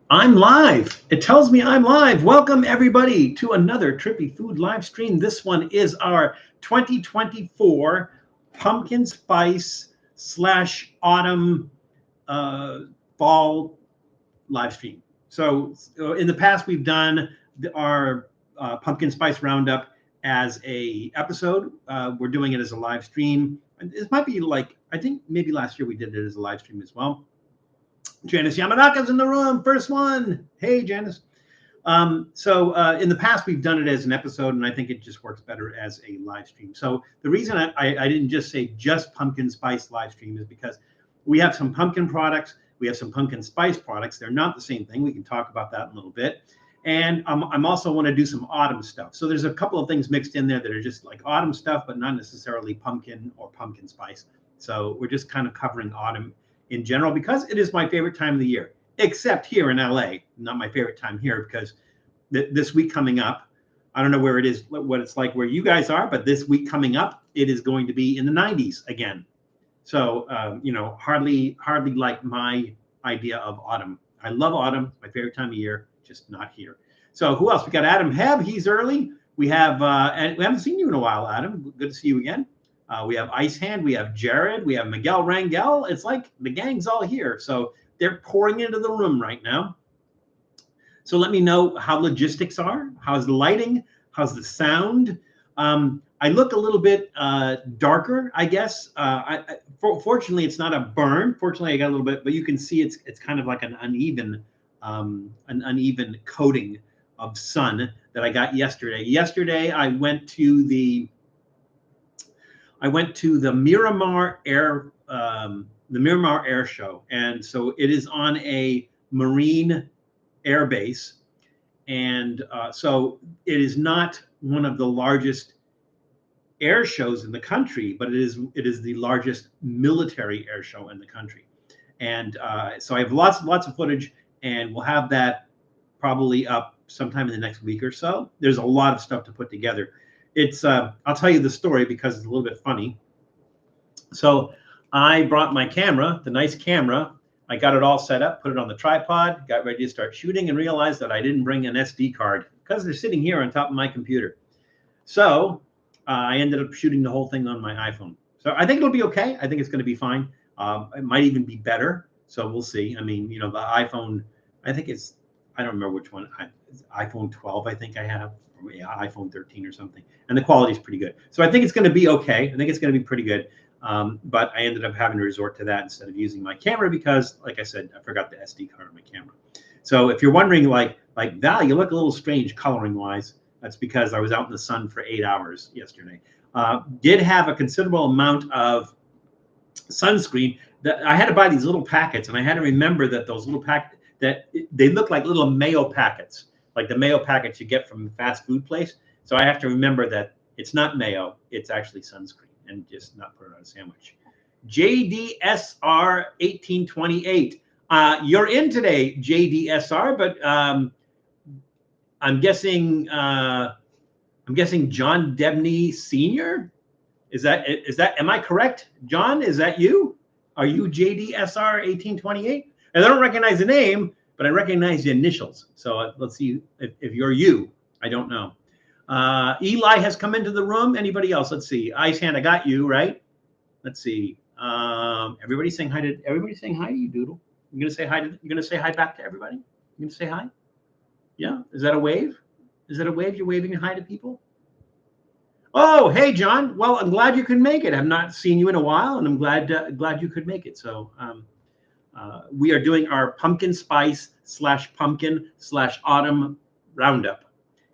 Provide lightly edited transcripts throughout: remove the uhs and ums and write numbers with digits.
I'm live. It tells me I'm live. Welcome everybody to another Trippy Food live stream. This one is our 2024 pumpkin spice slash autumn fall live stream. So in the past we've done our pumpkin spice roundup as a episode. We're doing it as a live stream. It might be like, I think maybe last year we did it as a live stream as well. Janice Yamanaka's in the room, first one. Hey, Janice. So in the past, we've done it as an episode, and I think it just works better as a live stream. So the reason I didn't just say just pumpkin spice live stream is because we have some pumpkin products. We have some pumpkin spice products. They're not the same thing. We can talk about that in a little bit. And I'm also want to do some autumn stuff. So there's a couple of things mixed in there that are just like autumn stuff, but not necessarily pumpkin or pumpkin spice. So we're just kind of covering autumn in general, because it is my favorite time of the year, except here in LA. Not my favorite time here because this week coming up, I don't know where it is, what it's like where you guys are, but this week coming up, it is going to be in the 90s again. So, hardly like my idea of autumn. I love autumn, my favorite time of year, just not here. So who else? We got Adam Hebb, he's early. We have, and we haven't seen you in a while, Adam. Good to see you again. We have Ice Hand, we have Jared, we have Miguel Rangel. It's like the gang's all here. So they're pouring into the room right now. So let me know how logistics are. How's the lighting? How's the sound? I look a little bit darker, I guess. Fortunately, it's not a burn. Fortunately, I got a little bit, but you can see it's kind of like an uneven coating of sun that I got yesterday. Yesterday, I went to the Miramar Air Show, and so it is on a marine air base, and so it is not one of the largest air shows in the country, but it is the largest military air show in the country, and so I have lots of footage, and we'll have that probably up sometime in the next week or so. There's a lot of stuff to put together. It's I'll tell you the story because it's a little bit funny. So I brought my camera, the nice camera. I got it all set up, put it on the tripod, got ready to start shooting, and realized that I didn't bring an SD card because they're sitting here on top of my computer. So I ended up shooting the whole thing on my iPhone. So I think it'll be okay. I think it's going to be fine. It might even be better. So we'll see. I mean, the iPhone, I think I don't remember which one. iPhone 12, I think I have. Yeah, iPhone 13 or something, and the quality is pretty good. So I think it's going to be okay. I think it's going to be pretty good. But I ended up having to resort to that instead of using my camera because, like I said, I forgot the SD card on my camera. So if you're wondering, like Val, you look a little strange coloring wise. That's because I was out in the sun for 8 hours yesterday. Did have a considerable amount of sunscreen. That I had to buy these little packets, and I had to remember that those little packets they look like little mayo packets, like the mayo packets you get from a fast food place. So I have to remember that it's not mayo, it's actually sunscreen, and just not put it on a sandwich. JDSR 1828. You're in today, JDSR, but I'm guessing John Debney Sr. Is that am I correct? John, is that you? Are you JDSR 1828? And I don't recognize the name, but I recognize the initials. So let's see if you're you. I don't know. Eli has come into the room. Anybody else? Let's see. Ice Hand, I got you, right? Let's see. Everybody's saying hi to you, Doodle. You're gonna say hi back to everybody? You're gonna say hi? Yeah? Is that a wave? Is that a wave? You're waving hi to people? Oh, hey, John. Well, I'm glad you could make it. I've not seen you in a while, and I'm glad you could make it. So we are doing our pumpkin spice / pumpkin / autumn roundup.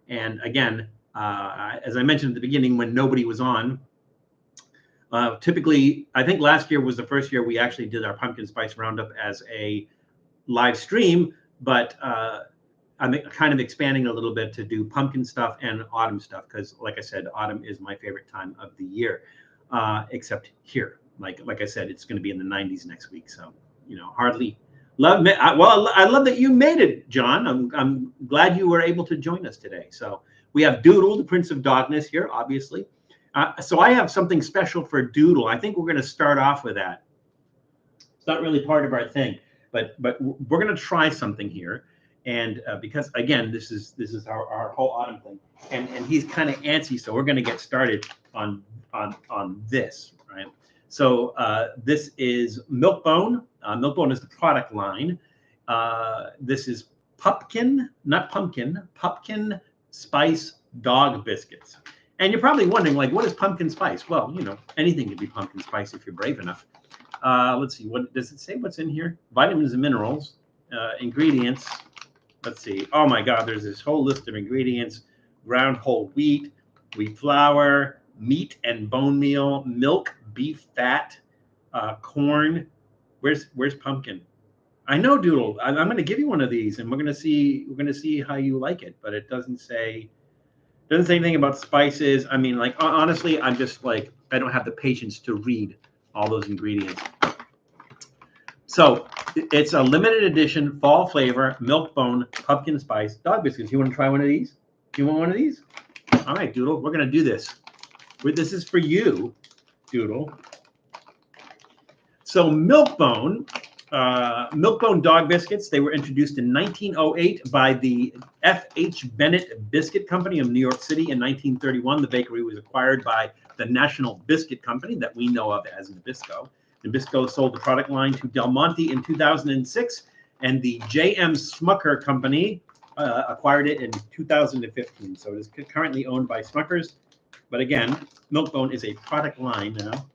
And again, as I mentioned at the beginning, when nobody was on, typically, I think last year was the first year we actually did our pumpkin spice roundup as a live stream, but I'm kind of expanding a little bit to do pumpkin stuff and autumn stuff because, like I said, autumn is my favorite time of the year, except here. Like I said, it's going to be in the 90s next week, so hardly love. Well, I love that you made it, John. I'm glad you were able to join us today. So we have Doodle, the Prince of Dogness here, obviously. So I have something special for Doodle. I think we're going to start off with that. It's not really part of our thing, but we're going to try something here. And because again, this is our whole autumn thing, and he's kind of antsy, so we're going to get started on this, right? So this is Milk-Bone. Milk-Bone is the product line. This is Pup-Kin, not pumpkin, Pup-Kin Spice dog biscuits. And you're probably wondering, like, what is pumpkin spice? Well, you know, anything can be pumpkin spice if you're brave enough. Let's see, what does it say? What's in here? Vitamins and minerals, ingredients. Let's see. Oh my God, there's this whole list of ingredients: ground whole wheat, wheat flour, meat and bone meal, milk, beef fat, corn. Where's pumpkin? I know, Doodle. I'm going to give you one of these, and we're going to see how you like it. But it doesn't say anything about spices. I mean, like, honestly, I'm just like, I don't have the patience to read all those ingredients. So it's a limited edition fall flavor Milk-Bone Pup-Kin Spice dog biscuits. You want to try one of these? You want one of these? All right, Doodle, we're going to do this. This is for you, Doodle. So Milk-Bone dog biscuits, they were introduced in 1908 by the F.H. Bennett Biscuit Company of New York City. In 1931, the bakery was acquired by the National Biscuit Company that we know of as Nabisco. Nabisco sold the product line to Del Monte in 2006, and the J.M. Smucker Company acquired it in 2015. So it is currently owned by Smuckers. But again, Milk-Bone is a product line now.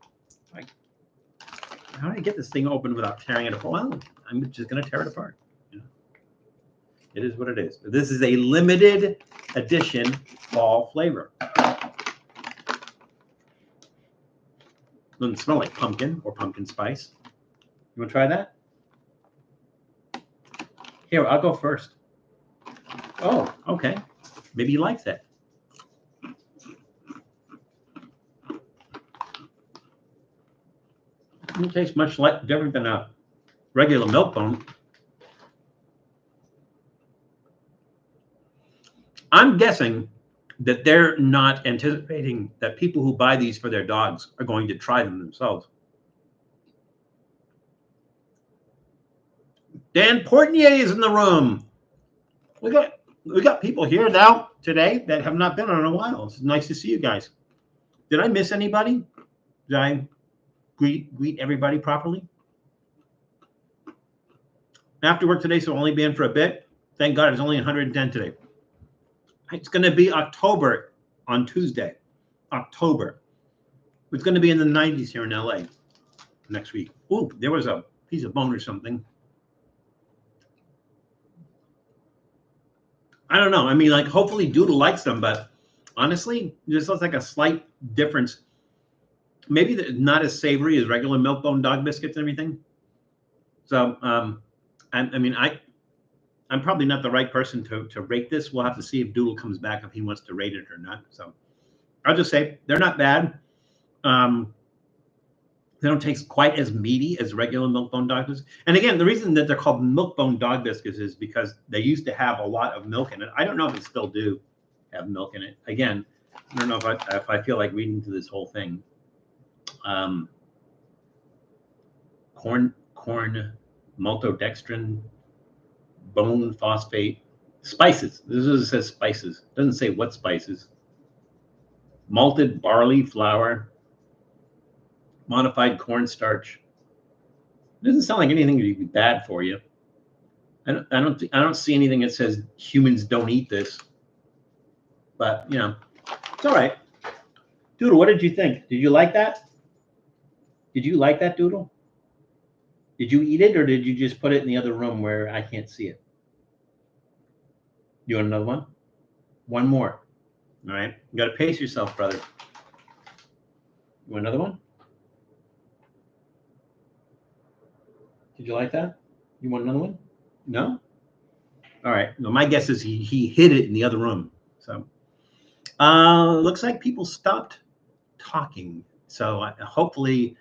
How do I get this thing open without tearing it apart? Well, I'm just going to tear it apart. You know, it is what it is. But this is a limited edition fall flavor. Doesn't smell like pumpkin or pumpkin spice. You want to try that? Here, I'll go first. Oh, okay. Maybe you like that. It tastes much different than a regular Milk-Bone. I'm guessing that they're not anticipating that people who buy these for their dogs are going to try them themselves. Dan Portnier is in the room. We got people here now today that have not been on in a while. It's nice to see you guys. Did I miss anybody? Did I greet everybody properly? After work today, so I'll only be in for a bit. Thank God it's only 110 today. It's going to be October on Tuesday. October. It's going to be in the 90s here in LA next week. Ooh, there was a piece of bone or something. I don't know. I mean, like, hopefully Doodle likes them, but honestly, it just looks like a slight difference. Maybe not as savory as regular Milk-Bone dog biscuits and everything. So, I'm probably not the right person to rate this. We'll have to see if Doodle comes back, if he wants to rate it or not. So I'll just say they're not bad. They don't taste quite as meaty as regular Milk-Bone dog biscuits. And again, the reason that they're called Milk-Bone dog biscuits is because they used to have a lot of milk in it. I don't know if they still do have milk in it. Again, I don't know if I feel like reading through this whole thing. Corn maltodextrin, bone phosphate, spices. This is, it says spices. It doesn't say what spices. Malted barley flour, modified cornstarch. It doesn't sound like anything would be bad for you. I don't see anything that says humans don't eat this. But you know, it's all right. Doodle, what did you think? Did you like that? Did you like that, Doodle? Did you eat it, or did you just put it in the other room where I can't see it? You want another one? One more. All right. You got to pace yourself, brother. You want another one? Did you like that? You want another one? No? All right. No, my guess is he hid it in the other room. So looks like people stopped talking. So hopefully,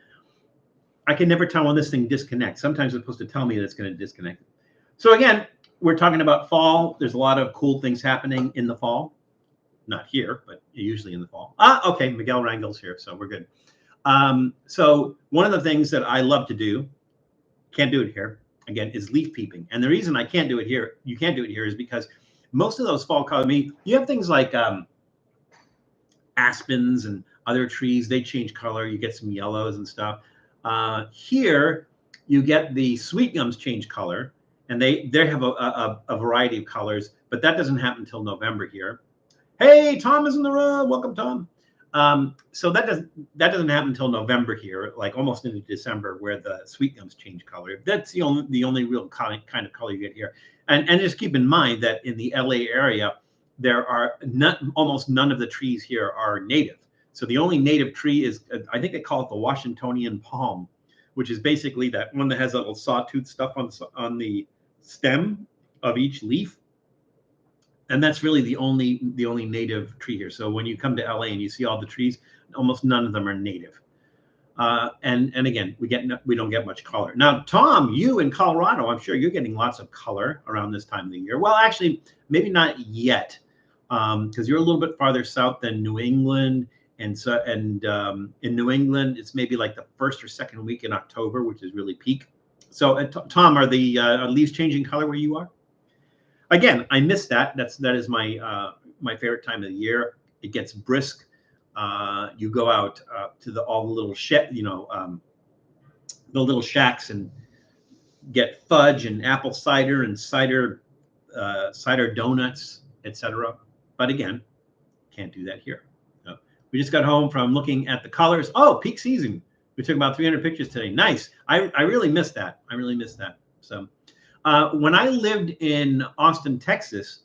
I can never tell when this thing disconnects. Sometimes it's supposed to tell me that it's going to disconnect. So again, we're talking about fall. There's a lot of cool things happening in the fall. Not here, but usually in the fall. Okay, Miguel Rangel's here, so we're good. So one of the things that I love to do, can't do it here, again, is leaf peeping. And the reason I can't do it here, you can't do it here, is because most of those fall colors, I mean, you have things like aspens and other trees, they change color. You get some yellows and stuff. Here, you get the sweet gums change color, and they have a variety of colors, but that doesn't happen until November here. Hey, Tom is in the room. Welcome, Tom. So that doesn't happen until November here, like almost into December, where the sweet gums change color. That's the only real kind of color you get here. And just keep in mind that in the LA area, there are almost none of the trees here are native. So the only native tree is, I think they call it the Washingtonian palm, which is basically that one that has a little sawtooth stuff on the stem of each leaf. And that's really the only native tree here. So when you come to LA and you see all the trees, almost none of them are native. And again, we don't get much color. Now, Tom, you in Colorado, I'm sure you're getting lots of color around this time of the year. Well, actually, maybe not yet, because you're a little bit farther south than New England. And so, in New England, it's maybe like the first or second week in October, which is really peak. So, Tom, are the leaves changing color where you are? Again, I miss that. That is my my favorite time of the year. It gets brisk. You go out to all the little the little shacks and get fudge and apple cider and cider donuts, etc. But again, can't do that here. So we just got home from looking at the colors. Oh, peak season. We took about 300 pictures today. Nice. I really missed that. I really missed that. So. When I lived in Austin, Texas,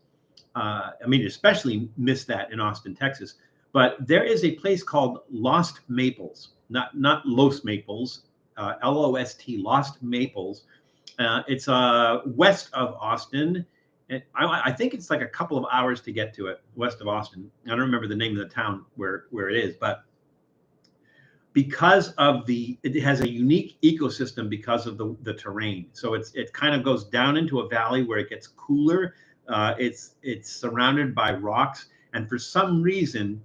I mean, especially missed that in Austin, Texas. But there is a place called Lost Maples, not Los Maples, Lost, Lost Maples. It's west of Austin. And I think it's like a couple of hours to get to it, west of Austin. I don't remember the name of the town where it is, but because of it has a unique ecosystem because of the terrain. So it kind of goes down into a valley where it gets cooler. It's surrounded by rocks, and for some reason,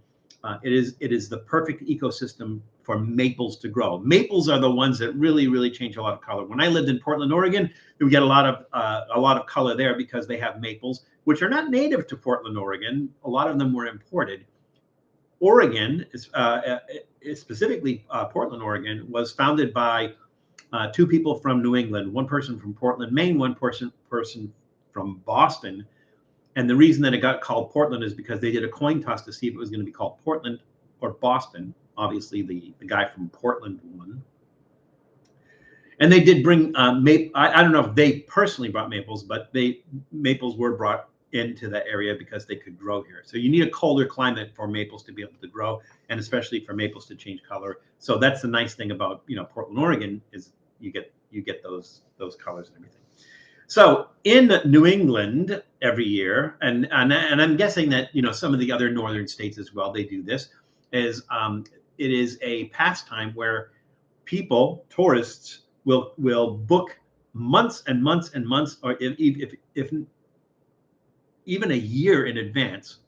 it is the perfect ecosystem for maples to grow. Maples are the ones that really change a lot of color. When I lived in Portland, Oregon, we get a lot of color there because they have maples, which are not native to Portland, Oregon. A lot of them were imported. Oregon, specifically Portland, Oregon, was founded by two people from New England, one person from Portland, Maine, one person from Boston. And the reason that it got called Portland is because they did a coin toss to see if it was going to be called Portland or Boston. Obviously, the guy from Portland won. And they did bring maple. I don't know if they personally brought maples, but maples were brought into the area because they could grow here. So you need a colder climate for maples to be able to grow, and especially for maples to change color. So that's the nice thing about Portland, Oregon, is you get those colors and everything. So in New England every year, and I'm guessing that some of the other northern states as well, they do this, is it is a pastime where people, tourists, will book months and months and months, or if even a year in advance,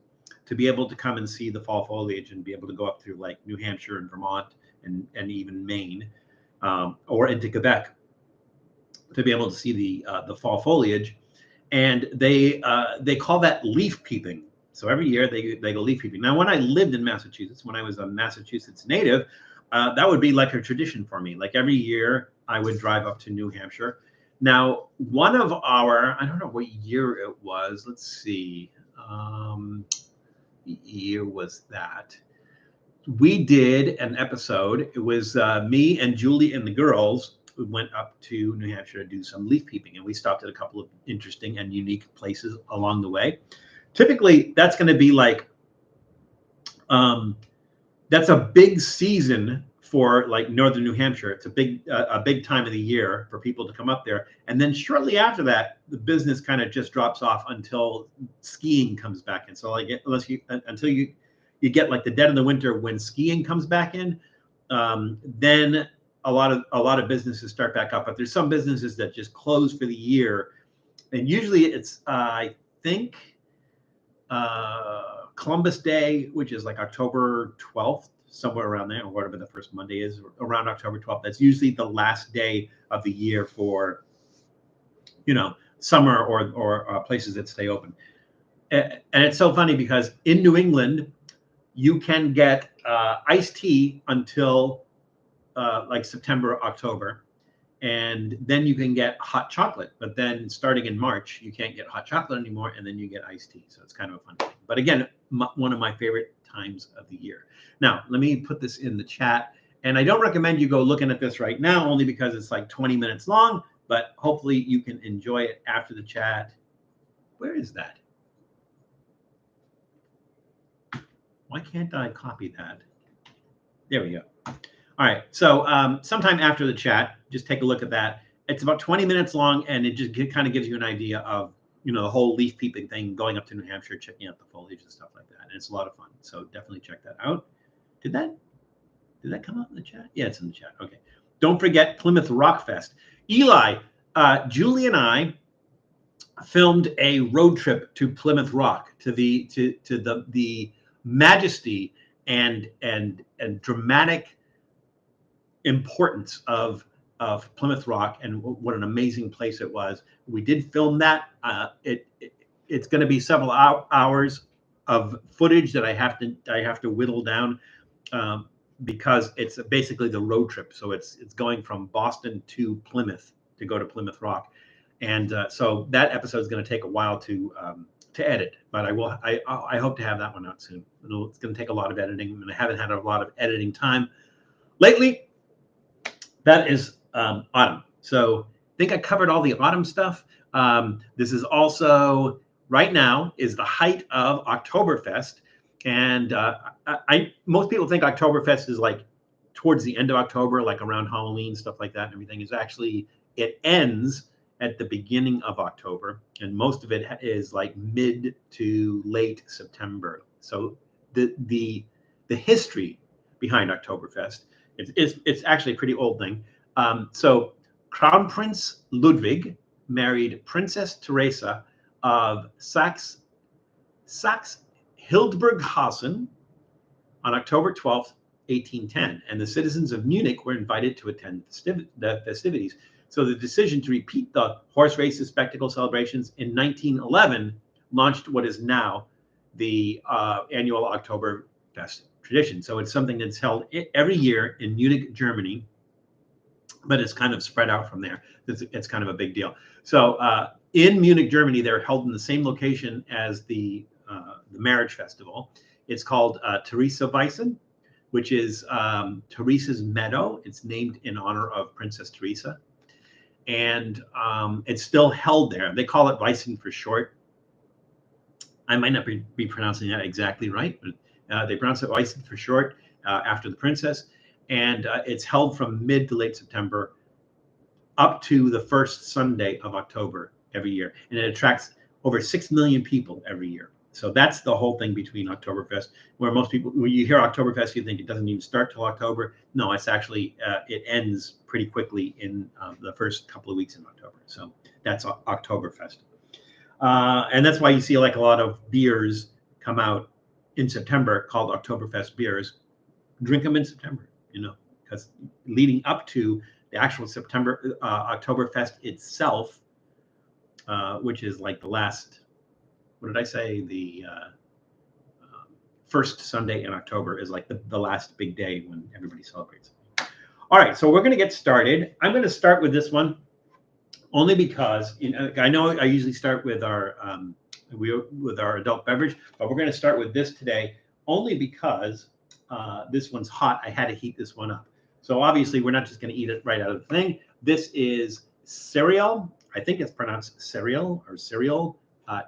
to be able to come and see the fall foliage and be able to go up through like New Hampshire and Vermont and even Maine, or into Quebec, to be able to see the fall foliage. And they call that leaf peeping. So every year they go leaf peeping. Now, when I lived in Massachusetts, when I was a Massachusetts native, that would be like a tradition for me. Like every year I would drive up to New Hampshire. Now, one of our, I don't know what year it was. Let's see. The year was that. We did an episode. It was me and Julie and the girls who went up to New Hampshire to do some leaf peeping. And we stopped at a couple of interesting and unique places along the way. Typically, that's going to be like, that's a big season for like northern New Hampshire. It's a big time of the year for people to come up there. And then shortly after that, the business kind of just drops off until skiing comes back in. So like until you get like the dead of the winter when skiing comes back in, then a lot of businesses start back up. But there's some businesses that just close for the year, and usually it's I think Columbus Day, which is like October 12th. Somewhere around there, or whatever the first Monday is, around October 12th. That's usually the last day of the year for summer or places that stay open. And it's so funny because in New England, you can get iced tea until like September, October. And then you can get hot chocolate. But then starting in March, you can't get hot chocolate anymore. And then you get iced tea. So it's kind of a fun thing. But again, one of my favorite times of the year. Now, let me put this in the chat. And I don't recommend you go looking at this right now, only because it's like 20 minutes long. But hopefully you can enjoy it after the chat. Where is that? Why can't I copy that? There we go. All right. So sometime after the chat, just take a look at that. It's about 20 minutes long, and it just kind of gives you an idea of, the whole leaf peeping thing, going up to New Hampshire, checking out the foliage and stuff like that. And it's a lot of fun. So definitely check that out. Did that come out in the chat? Yeah, it's in the chat. Okay. Don't forget Plymouth Rock Fest. Eli, Julie and I filmed a road trip to Plymouth Rock, to the majesty and dramatic importance of Plymouth Rock, and what an amazing place it was. We did film that. It's going to be several hours of footage that I have to whittle down because it's basically the road trip. So it's going from Boston to Plymouth to go to Plymouth Rock, and so that episode is going to take a while to edit, but I hope to have that one out soon. It's going to take a lot of editing, and I haven't had a lot of editing time lately. That is autumn. So I think I covered all the autumn stuff. This is also, right now, is the height of Oktoberfest. And most people think Oktoberfest is like towards the end of October, like around Halloween, stuff like that, and everything. Is actually, it ends at the beginning of October, and most of it is like mid to late September. So the history behind Oktoberfest, it's actually a pretty old thing. So Crown Prince Ludwig married Princess Teresa of Saxe-Hildburghausen on October 12th, 1810, and the citizens of Munich were invited to attend the festivities. So the decision to repeat the horse races, spectacle celebrations in 1911 launched what is now the annual Oktoberfest tradition. So it's something that's held every year in Munich, Germany, but it's kind of spread out from there. It's kind of a big deal. So in Munich, Germany, they're held in the same location as the marriage festival. It's called Theresienwiese, which is Teresa's Meadow. It's named in honor of Princess Teresa. And it's still held there. They call it Weissen for short. I might not be pronouncing that exactly right, but they pronounce it Weissen for short, after the princess. And it's held from mid to late September up to the first Sunday of October every year. And it attracts over 6 million people every year. So that's the whole thing between Oktoberfest, where most people, when you hear Oktoberfest, you think it doesn't even start till October. No, it's actually, it ends pretty quickly in the first couple of weeks in October. So that's Oktoberfest. And that's why you see like a lot of beers come out in September called Oktoberfest beers. Drink them in September, because leading up to the actual September Oktoberfest itself, which is like the last, what did I say? The first Sunday in October is like the last big day when everybody celebrates. All right, so we're going to get started. I'm going to start with this one only because I know I usually start with our adult beverage, but we're going to start with this today only because this one's hot. I had to heat this one up. So obviously we're not just going to eat it right out of the thing. This is cereal. I think it's pronounced cereal or cereal,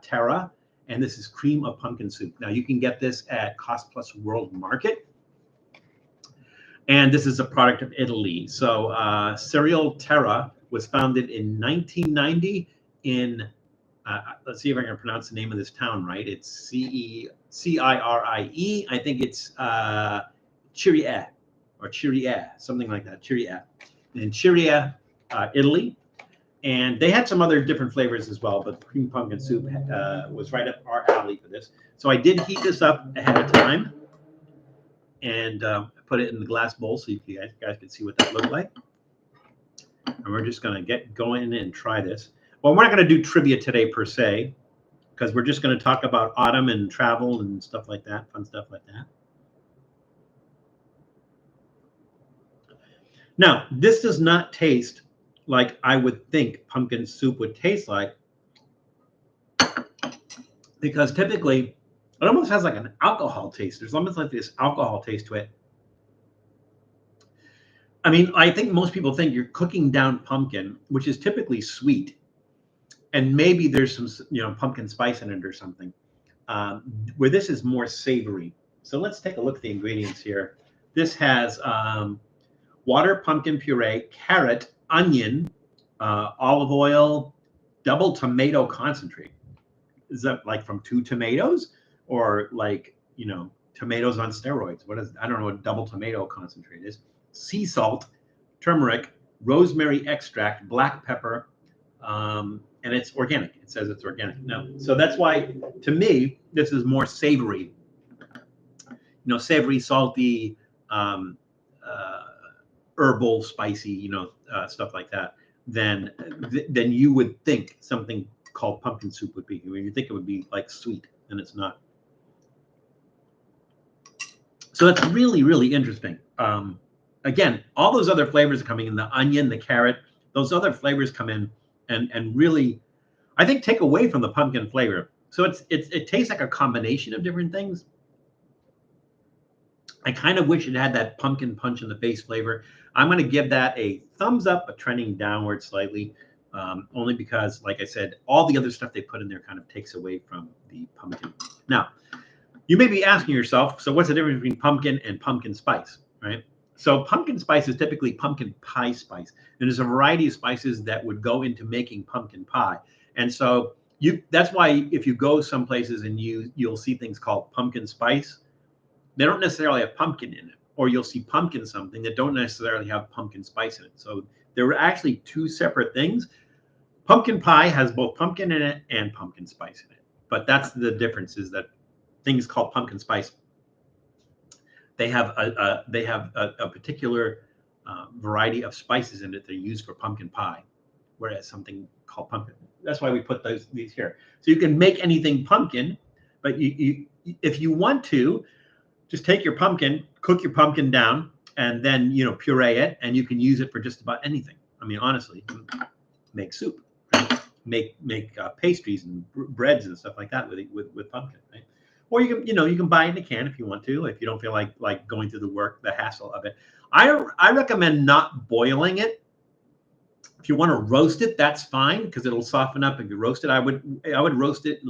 Terra. And this is cream of pumpkin soup. Now you can get this at Cost Plus World Market. And this is a product of Italy. So Cereal Terra was founded in 1990 in, let's see if I can pronounce the name of this town right. It's Cirie. I think it's Chirie or Chirie, something like that, Chirie. In Chirie, Italy. And they had some other different flavors as well, but cream pumpkin soup was right up our alley for this. So I did heat this up ahead of time and put it in the glass bowl so you guys can see what that looked like. And we're just going to get going and try this. Well, we're not going to do trivia today per se, because we're just going to talk about autumn and travel and stuff like that, fun stuff like that. Now, this does not taste like I would think pumpkin soup would taste like, because typically it almost has like an alcohol taste. There's almost like this alcohol taste to it. I mean, I think most people think you're cooking down pumpkin, which is typically sweet, and maybe there's some, pumpkin spice in it or something, where this is more savory. So let's take a look at the ingredients here. This has water, pumpkin puree, carrot, onion, olive oil, double tomato concentrate. Is that like from 2 tomatoes, or like, tomatoes on steroids? I don't know what double tomato concentrate is. Sea salt, turmeric, rosemary extract, black pepper, and it's organic. It says it's organic. No, so that's why, to me, this is more savory. Savory, salty, herbal, spicy, stuff like that, than you would think something called pumpkin soup would be. When you think it would be like sweet, and it's not. So that's really, really interesting. Again, all those other flavors are coming in, the onion, the carrot, those other flavors come in and really, I think, take away from the pumpkin flavor. So it tastes like a combination of different things. I kind of wish it had that pumpkin punch in the face flavor. I'm going to give that a thumbs up, but trending downward slightly, only because, like I said, all the other stuff they put in there kind of takes away from the pumpkin. Now, you may be asking yourself, so what's the difference between pumpkin and pumpkin spice, right? So pumpkin spice is typically pumpkin pie spice. And there's a variety of spices that would go into making pumpkin pie. And so that's why if you go some places and you'll see things called pumpkin spice, they don't necessarily have pumpkin in it. Or you'll see pumpkin something that don't necessarily have pumpkin spice in it. So there were actually 2 separate things. Pumpkin pie has both pumpkin in it and pumpkin spice in it. But that's the difference, is that things called pumpkin spice, they have a particular variety of spices in it that are used for pumpkin pie, whereas something called pumpkin, that's why we put these here. So you can make anything pumpkin, but if you want to, just take your pumpkin, cook your pumpkin down, and then puree it, and you can use it for just about anything. I mean, honestly, make soup, right? Make pastries and breads and stuff like that with pumpkin, right? Or you can buy it in a can if you want to, if you don't feel like going through the hassle of it. I recommend not boiling it. If you want to roast it, that's fine, because it'll soften up if you roast it. I would roast it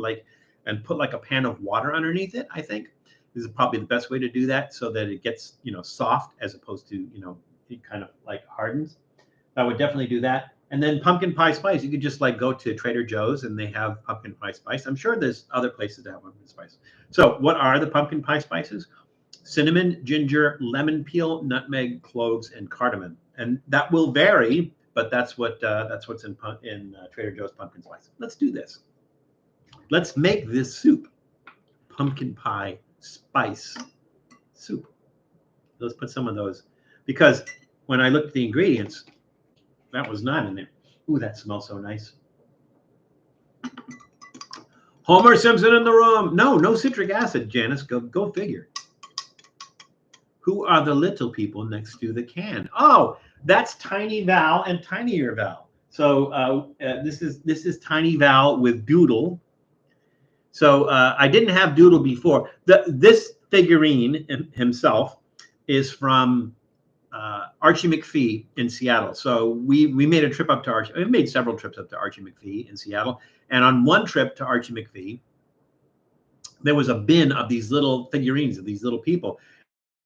and put like a pan of water underneath it. I think this is probably the best way to do that, so that it gets soft, as opposed to it kind of like hardens. I would definitely do that. And then pumpkin pie spice, you could just go to Trader Joe's and they have pumpkin pie spice. I'm sure there's other places that have pumpkin spice. So what are the pumpkin pie spices? Cinnamon, ginger, lemon peel, nutmeg, cloves, and cardamom. And that will vary, but that's what's in Trader Joe's pumpkin spice. Let's do this. Let's make this soup, pumpkin pie spice soup. Let's put some of those, because when I looked at the ingredients, that was not in there. Ooh, that smells so nice. Homer Simpson in the room. No citric acid, Janice. Go figure. Who are the little people next to the can? Oh, that's Tiny Val and Tinier Val. So this is Tiny Val with Doodle. So I didn't have Doodle before. This figurine himself is from Archie McPhee in Seattle. So we made a trip up to Archie. We made several trips up to Archie McPhee in Seattle. And on one trip to Archie McPhee, there was a bin of these little figurines of these little people.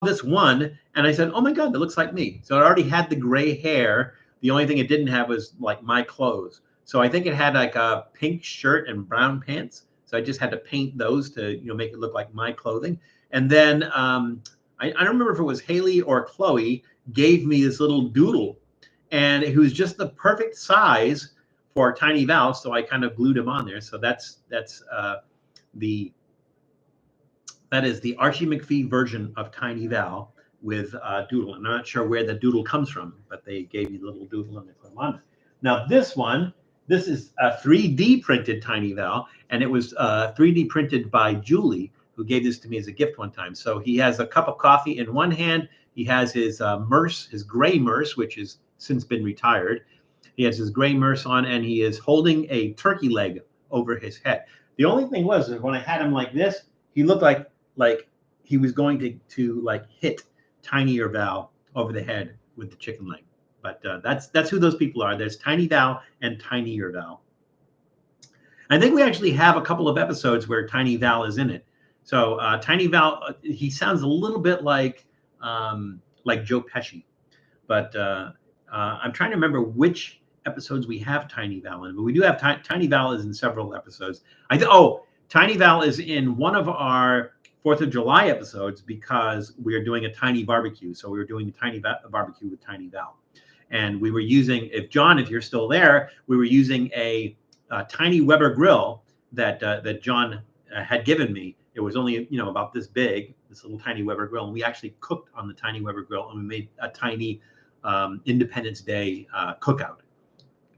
This one, and I said, "Oh my God, that looks like me." So it already had the gray hair. The only thing it didn't have was like my clothes. So I think it had like a pink shirt and brown pants. So I just had to paint those to make it look like my clothing. And then I don't remember if it was Haley or Chloe gave me this little Doodle, and it was just the perfect size for Tiny Val, so I kind of glued him on there. So that is the Archie McPhee version of Tiny Val with Doodle. And I'm not sure where the Doodle comes from, but they gave me the little Doodle and they put him on. Now this one This is a 3D printed Tiny Val, and it was 3D printed by Julie, who gave this to me as a gift one time. So he has a cup of coffee in one hand. He has his Merce, his gray Merce, which has since been retired. He has his gray Merce on, and he is holding a turkey leg over his head. The only thing was that when I had him like this, he looked like he was going to like hit Tinier Val over the head with the chicken leg. But that's who those people are. There's Tiny Val and Tinier Val. I think we actually have a couple of episodes where Tiny Val is in it. So Tiny Val, he sounds a little bit like Joe Pesci, but I'm trying to remember which episodes we have Tiny Val in. But we do have Tiny Val is in several episodes. Tiny Val is in one of our 4th of July episodes because we are doing a tiny barbecue. So we were doing a tiny barbecue with Tiny Val. And we were using, if you're still there, we were using a tiny Weber grill that John had given me. It was only, about this big, this little tiny Weber grill. And we actually cooked on the tiny Weber grill, and we made a tiny Independence Day cookout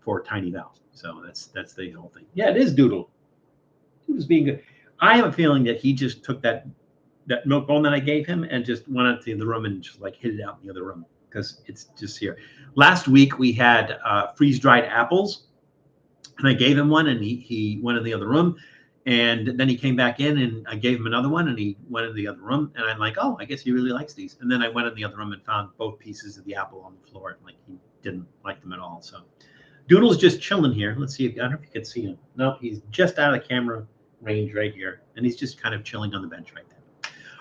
for Tiny Val. So that's the whole thing. Yeah, it is Doodle. Doodle's being good. I have a feeling that he just took that milk bone that I gave him and just went out to the room and just like hid it out in the other room because it's just here. Last week we had freeze-dried apples, and I gave him one, and he went in the other room, and then he came back in, and I gave him another one, and he went in the other room, and I'm like, oh, I guess he really likes these. And then I went in the other room and found both pieces of the apple on the floor, and like he didn't like them at all. So Doodle's just chilling here. Let's see I don't know if you can see him. No, he's just out of the camera range right here, and he's just kind of chilling on the bench right there.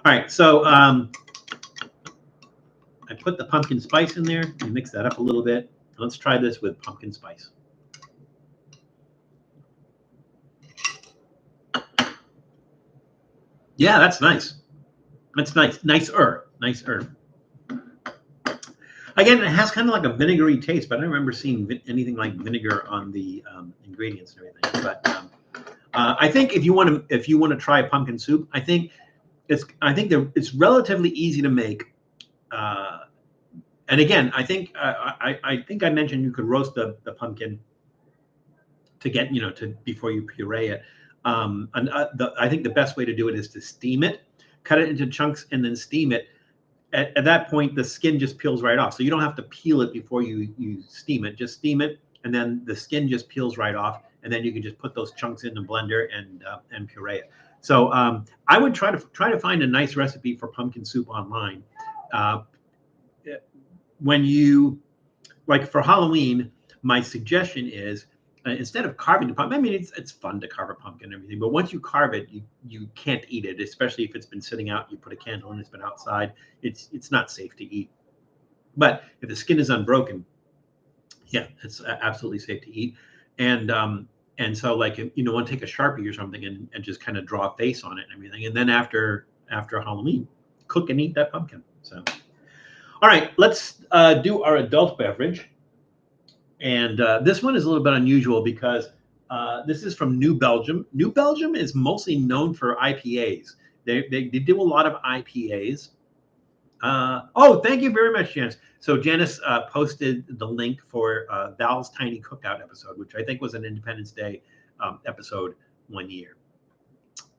All right, so I put the pumpkin spice in there and mix that up a little bit. Let's try this with pumpkin spice. Yeah, that's nice. That's nice. Nicer. Again, it has kind of like a vinegary taste, but I don't remember seeing anything like vinegar on the ingredients and everything. But I think if you want to try pumpkin soup, I think it's relatively easy to make. And again, I think I mentioned you could roast the pumpkin to get before you puree it. I think the best way to do it is to steam it, cut it into chunks, and then steam it. At that point, the skin just peels right off. So you don't have to peel it before you steam it. Just steam it, and then the skin just peels right off, and then you can just put those chunks in the blender and puree it. So I would try to find a nice recipe for pumpkin soup online. When you for Halloween, my suggestion is instead of carving the pumpkin. I mean, it's fun to carve a pumpkin and everything, but once you carve it, you can't eat it, especially if it's been sitting out. You put a candle in, it's been outside. It's not safe to eat. But if the skin is unbroken, yeah, it's absolutely safe to eat. And so want to take a Sharpie or something and just kind of draw a face on it and everything. And then after Halloween, cook and eat that pumpkin. So. All right, let's do our adult beverage. And this one is a little bit unusual because this is from New Belgium. New Belgium is mostly known for IPAs. They do a lot of IPAs. Thank you very much, Janice. So Janice posted the link for Val's Tiny Cookout episode, which I think was an Independence Day episode one year.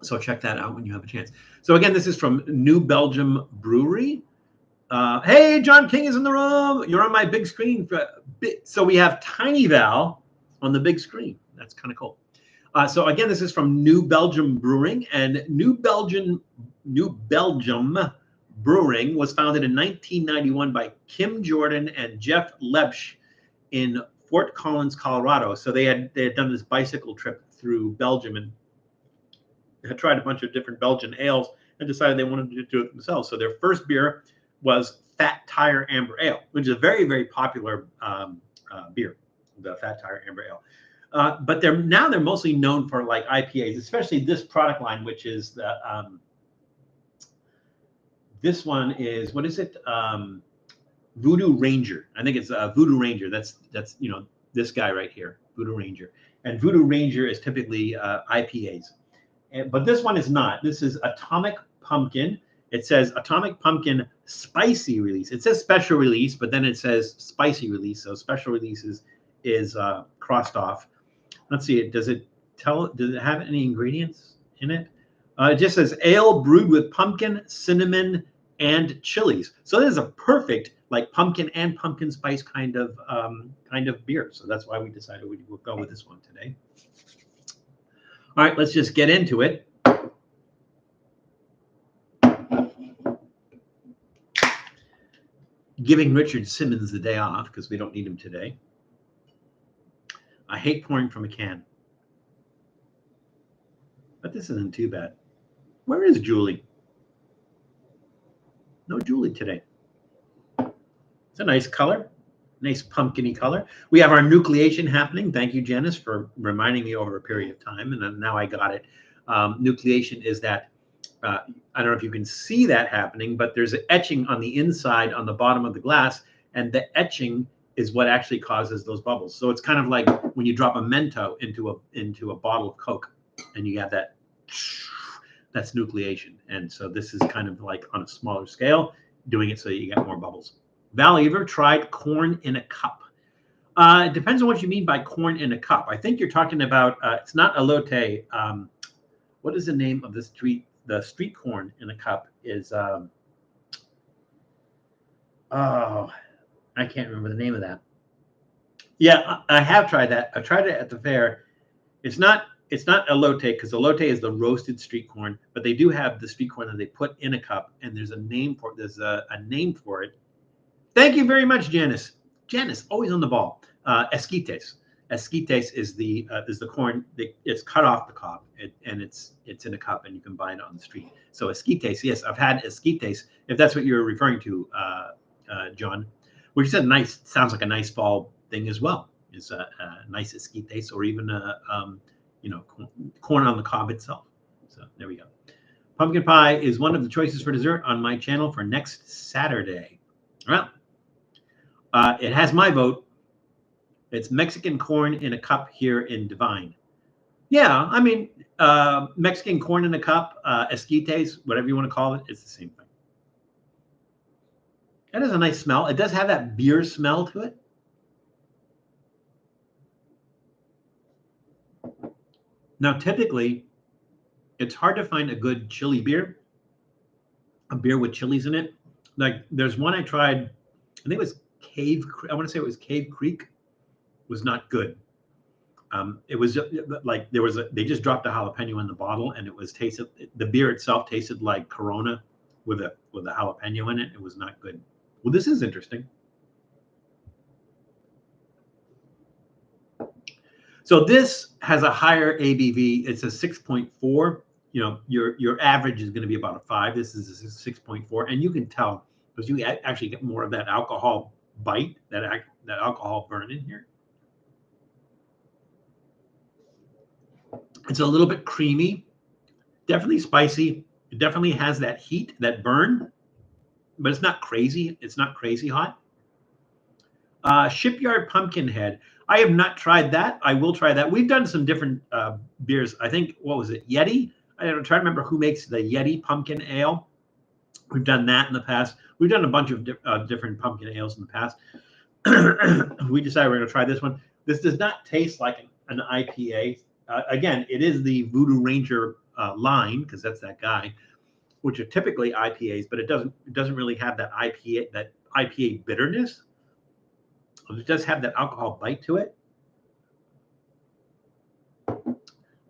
So check that out when you have a chance. So again, this is from New Belgium Brewery. Hey, John King is in the room. You're on my big screen. So we have Tiny Val on the big screen. That's kind of cool. So again, this is from New Belgium Brewing, and New Belgium Brewing was founded in 1991 by Kim Jordan and Jeff Lebsch in Fort Collins, Colorado. So they had done this bicycle trip through Belgium and had tried a bunch of different Belgian ales and decided they wanted to do it themselves. So their first beer was Fat Tire Amber Ale, which is a very, very popular beer, the Fat Tire Amber Ale. But they're mostly known for like IPAs, especially this product line, which is the this one is, what is it? Voodoo Ranger. I think it's Voodoo Ranger. That's this guy right here, Voodoo Ranger. And Voodoo Ranger is typically IPAs. But this one is not. This is Atomic Pumpkin. It says Atomic Pumpkin Spicy Release. It says Special Release, but then it says Spicy Release. So Special Release is crossed off. Let's see. Does it have any ingredients in it? It just says ale brewed with pumpkin, cinnamon, and chilies. So this is a perfect like pumpkin and pumpkin spice kind of beer. So that's why we decided we would go with this one today. All right, let's just get into it. Giving Richard Simmons the day off because we don't need him today. I hate pouring from a can. But this isn't too bad. Where is Julie? No Julie today. It's a nice color. Nice pumpkin-y color. We have our nucleation happening. Thank you, Janice, for reminding me over a period of time. And now I got it. Nucleation is that, I don't know if you can see that happening, but there's an etching on the inside on the bottom of the glass. And the etching is what actually causes those bubbles. So it's kind of like when you drop a Mento into a bottle of Coke and you have that's nucleation. And so this is kind of like on a smaller scale, doing it so you get more bubbles. Val, you ever tried corn in a cup? It depends on what you mean by corn in a cup. I think you're talking about, it's not elote. What is the name of the street corn in a cup is, oh, I can't remember the name of that. Yeah, I have tried that. I tried it at the fair. It's not elote because elote is the roasted street corn, but they do have the street corn that they put in a cup, and there's a name for it. There's a name for it. Thank you very much, Janice. Janice, always on the ball. Esquites. Esquites is the corn. It's cut off the cob, and it's in a cup, and you can buy it on the street. So esquites, yes, I've had esquites. If that's what you're referring to, John, which is a nice, sounds like a nice fall thing as well. Is a nice esquites, or even corn on the cob itself. So there we go. Pumpkin pie is one of the choices for dessert on my channel for next Saturday. Well, it has my vote. It's Mexican corn in a cup here in Divine. Yeah, I mean, Mexican corn in a cup, esquites, whatever you want to call it, it's the same thing. That has a nice smell. It does have that beer smell to it. Now, typically, it's hard to find a good chili beer, a beer with chilies in it. Like, there's one I tried, I think it was I want to say it was Cave Creek, was not good. It was like they just dropped a jalapeno in the bottle, and the beer itself tasted like Corona with a jalapeno in it. It was not good. Well, this is interesting. So this has a higher ABV. It's a 6.4. You know, your average is going to be about a 5. This is a 6.4, and you can tell because you actually get more of that alcohol bite, that alcohol burn in here. It's a little bit creamy, definitely spicy. It definitely has that heat, that burn, but it's not crazy. It's not crazy hot. Shipyard Pumpkinhead. I have not tried that. I will try that. We've done some different beers. I think, what was it, Yeti? I'm trying to remember who makes the Yeti pumpkin ale. We've done that in the past. We've done a bunch of different pumpkin ales in the past. We decided we're going to try this one. This does not taste like an IPA. Again, it is the Voodoo Ranger line, because that's that guy, which are typically IPAs, but it doesn't really have that IPA bitterness. It does have that alcohol bite to it.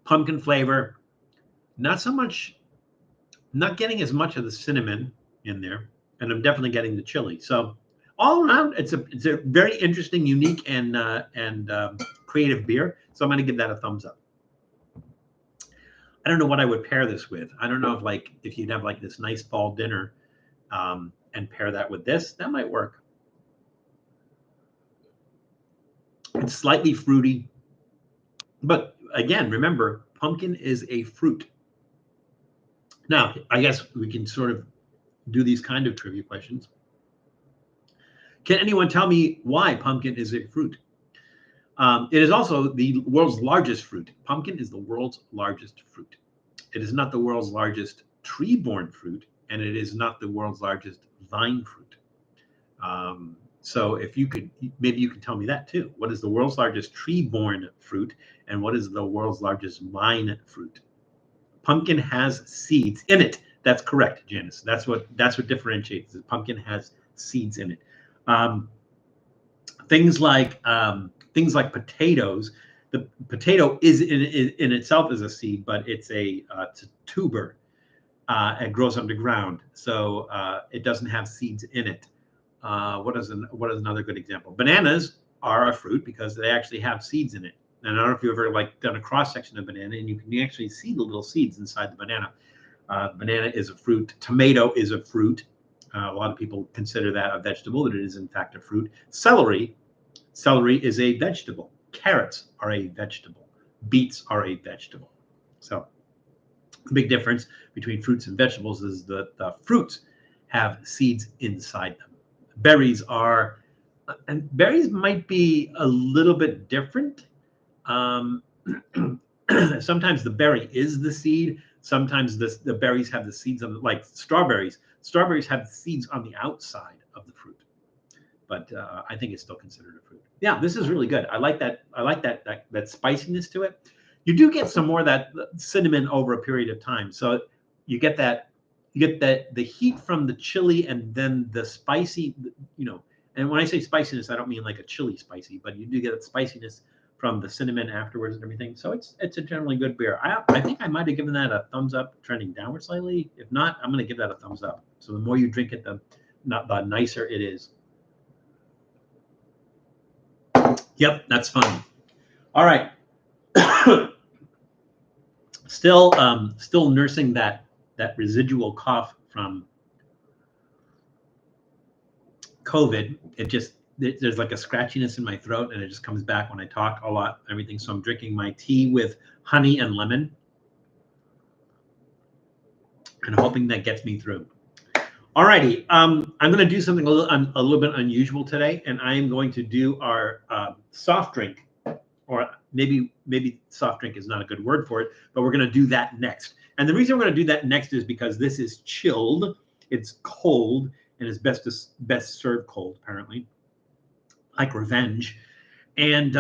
Pumpkin flavor, not so much, not getting as much of the cinnamon in there, and I'm definitely getting the chili. So all around, it's a very interesting, unique, and creative beer. So I'm going to give that a thumbs up. I don't know what I would pair this with. I don't know if you'd have like this nice fall dinner and pair that with this, that might work. It's slightly fruity, but again, remember, pumpkin is a fruit. Now, I guess we can sort of do these kind of trivia questions. Can anyone tell me why pumpkin is a fruit? It is also the world's largest fruit. Pumpkin is the world's largest fruit. It is not the world's largest tree-borne fruit, and it is not the world's largest vine fruit. So if you could, maybe you can tell me that too. What is the world's largest tree-borne fruit, and what is the world's largest vine fruit? Pumpkin has seeds in it. That's correct, Janice. That's what differentiates it. Pumpkin has seeds in it. Um, things like potatoes. The potato is in itself is a seed, but it's a tuber. It grows underground, so it doesn't have seeds in it. What is another good example? Bananas are a fruit because they actually have seeds in it. And I don't know if you've ever done a cross section of banana, and you can actually see the little seeds inside the banana. Banana is a fruit. Tomato is a fruit. A lot of people consider that a vegetable, but it is in fact a fruit. Celery is a vegetable. Carrots are a vegetable. Beets are a vegetable. So the big difference between fruits and vegetables is the fruits have seeds inside them. Berries are, and berries might be a little bit different. Sometimes the berry is the seed. Sometimes the berries have the seeds on, like strawberries. Strawberries have the seeds on the outside of the fruit, but I think it's still considered a fruit. Yeah, this is really good. I like that. I like that spiciness to it. You do get some more of that cinnamon over a period of time, so you get that the heat from the chili and then the spicy. And when I say spiciness, I don't mean like a chili spicy, but you do get spiciness from the cinnamon afterwards and everything. So it's a generally good beer. I think I might have given that a thumbs up, trending downward slightly. If not, I'm going to give that a thumbs up. So the more you drink it, the nicer it is. Yep, that's fun. All right. Still nursing that residual cough from COVID. There's like a scratchiness in my throat, and it just comes back when I talk a lot, everything. So I'm drinking my tea with honey and lemon and hoping that gets me through. All righty. I'm going to do something a little bit unusual today, and I am going to do our soft drink, or maybe soft drink is not a good word for it, but we're going to do that next. And the reason we're going to do that next is because this is chilled, it's cold, and it's best served cold, apparently, like revenge. And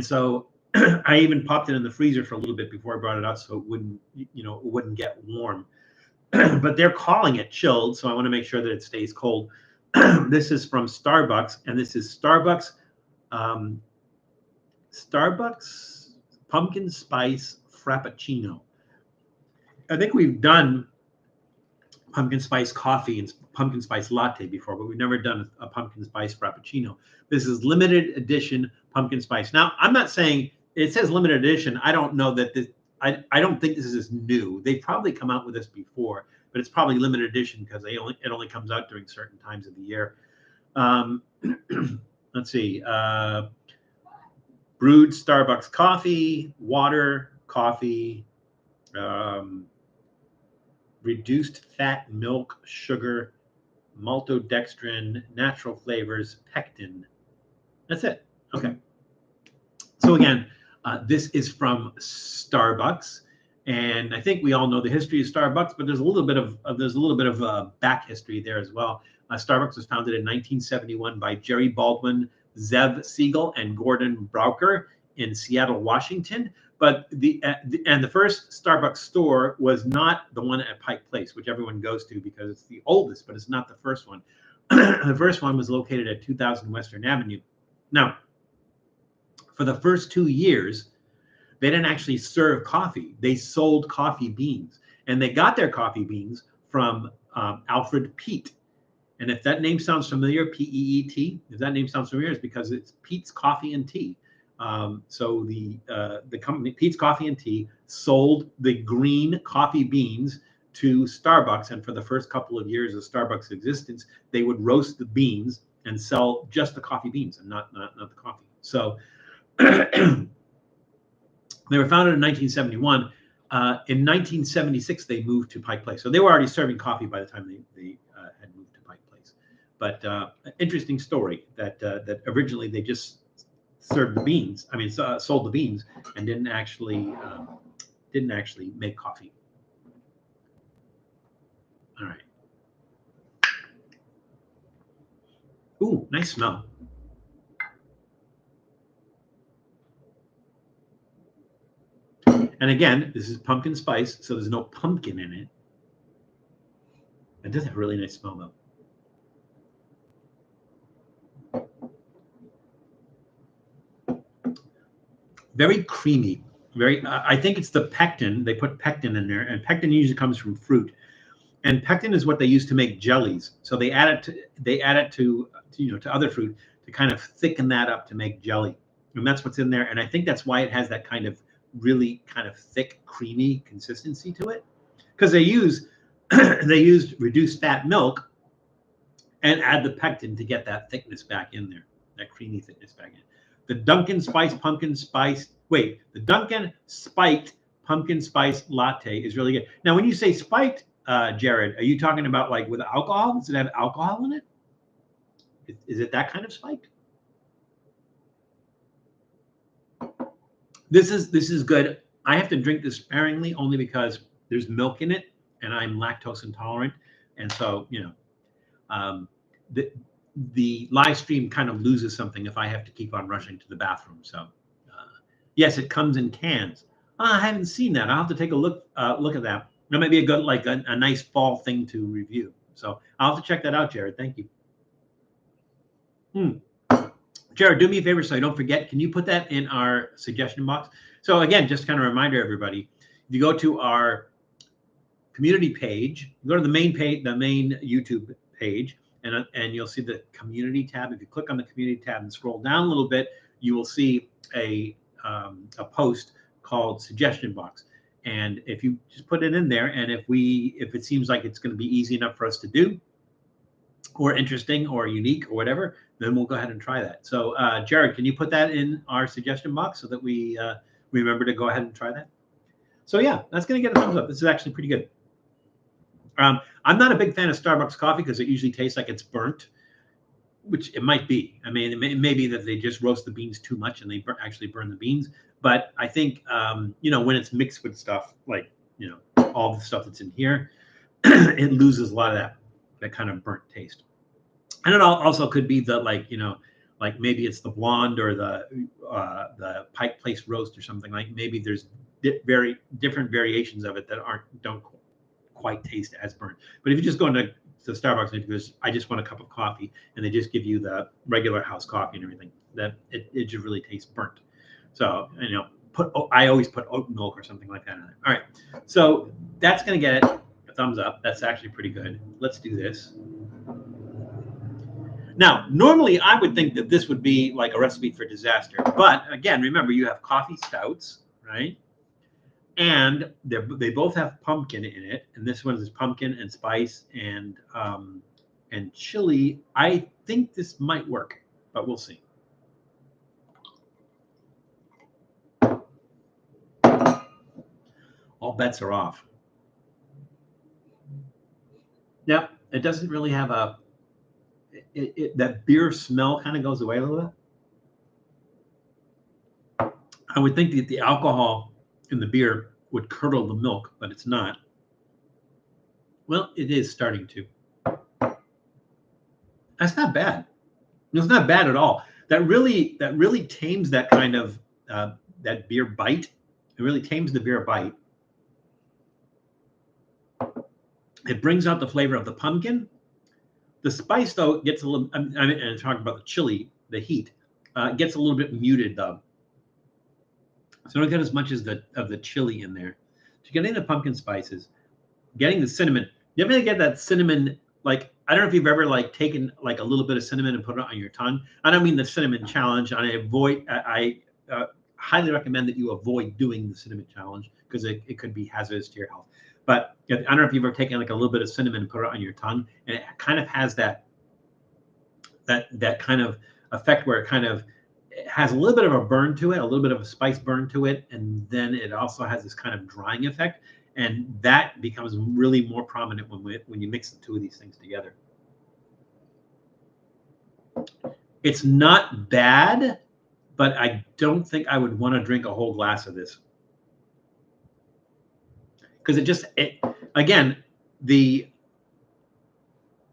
so I even popped it in the freezer for a little bit before I brought it out, so it wouldn't get warm. But they're calling it chilled, so I want to make sure that it stays cold. This is from Starbucks, and this is Starbucks Pumpkin Spice Frappuccino. I think we've done pumpkin spice coffee and pumpkin spice latte before, but we've never done a pumpkin spice Frappuccino. This is limited edition pumpkin spice. Now, I'm not saying it says limited edition. I don't know that this. I don't think this is new. They've probably come out with this before, but it's probably limited edition because it only comes out during certain times of the year. Let's see. Brewed Starbucks coffee, water, coffee, reduced fat milk, sugar, maltodextrin, natural flavors, pectin. That's it. Okay. So again, this is from Starbucks, and I think we all know the history of Starbucks, but there's a little bit of back history there as well. Starbucks was founded in 1971 by Jerry Baldwin, Zev Siegel, and Gordon Braucher in Seattle, Washington. But the first Starbucks store was not the one at Pike Place, which everyone goes to because it's the oldest, but it's not the first one. The first one was located at 2000 Western Avenue. Now, for the first 2 years, they didn't actually serve coffee. They sold coffee beans, and they got their coffee beans from Alfred Peet. And if that name sounds familiar, P-E-E-T, if that name sounds familiar, it's because it's Peet's Coffee and Tea. So the company Peet's Coffee and Tea sold the green coffee beans to Starbucks, and for the first couple of years of Starbucks' existence, they would roast the beans and sell just the coffee beans and not the coffee. So they were founded in 1971. In 1976, they moved to Pike Place. So they were already serving coffee by the time they had moved to Pike Place. But interesting story that originally they just served the beans. I mean, sold the beans and didn't actually make coffee. All right. Ooh, nice smell. And again, this is pumpkin spice, so there's no pumpkin in it. It does have a really nice smell, though. Very creamy. Very. I think it's the pectin. They put pectin in there, and pectin usually comes from fruit. And pectin is what they use to make jellies. So they add it to other fruit to kind of thicken that up to make jelly. And that's what's in there. And I think that's why it has that kind of really kind of thick, creamy consistency to it. Because they used reduced fat milk and add the pectin to get that thickness back in there, that creamy thickness back in. The Dunkin' Spice pumpkin spice. Wait, the Dunkin' spiked pumpkin spice latte is really good. Now, when you say spiked, Jared, are you talking about like with alcohol? Does it have alcohol in it? Is it that kind of spiked? This is good. I have to drink this sparingly only because there's milk in it, and I'm lactose intolerant, and so the live stream kind of loses something if I have to keep on rushing to the bathroom. So yes, it comes in cans. I haven't seen that. I'll have to take a look at that. That might be a good, like a nice fall thing to review. So I'll have to check that out, Jared. Thank you. Jared, do me a favor so I don't forget. Can you put that in our suggestion box? So again, just kind of reminder, everybody, if you go to our community page, go to the main page, the main YouTube page, and you'll see the community tab. If you click on the community tab and scroll down a little bit, you will see a post called suggestion box. And if you just put it in there, and if it seems like it's going to be easy enough for us to do, or interesting, or unique, or whatever, then we'll go ahead and try that. So, Jared, can you put that in our suggestion box so that we remember to go ahead and try that? So yeah, that's going to get a thumbs up. This is actually pretty good. I'm not a big fan of Starbucks coffee because it usually tastes like it's burnt, which it might be. I mean, it may be that they just roast the beans too much and they actually burn the beans. But I think, when it's mixed with stuff like, all the stuff that's in here, it loses a lot of that kind of burnt taste. And it also could be the like maybe it's the blonde or the Pike Place roast or something. Like maybe there's very different variations of it that don't quite taste as burnt. But if you just go into Starbucks and because I just want a cup of coffee and they just give you the regular house coffee and everything, that it just really tastes burnt. So I always put oat milk or something like that in there. All right, so that's gonna get it a thumbs up. That's actually pretty good. Let's do this. Now, normally I would think that this would be like a recipe for disaster, but again, remember you have coffee stouts, right? And they both have pumpkin in it, and this one is pumpkin and spice and chili. I think this might work, but we'll see. All bets are off. Now, it doesn't really have that beer smell kind of goes away a little bit. I would think that the alcohol in the beer would curdle the milk, but it's not. Well, it is starting to. That's not bad. It's not bad at all. That really tames that kind of that beer bite. It really tames the beer bite. It brings out the flavor of the pumpkin. The spice, though, gets a little. And talking about the chili, the heat gets a little bit muted, though. So don't get as much as of the chili in there. So you're getting the pumpkin spices, getting the cinnamon. You're gonna get that cinnamon. Like I don't know if you've ever taken like a little bit of cinnamon and put it on your tongue. I don't mean the cinnamon challenge. I highly recommend that you avoid doing the cinnamon challenge because it could be hazardous to your health. But I don't know if you've ever taken like a little bit of cinnamon and put it on your tongue, and it kind of has that kind of effect where it has a little bit of a burn to it, a little bit of a spice burn to it, and then it also has this kind of drying effect, and that becomes really more prominent when you mix the two of these things together. It's not bad, but I don't think I would want to drink a whole glass of this. Because again, the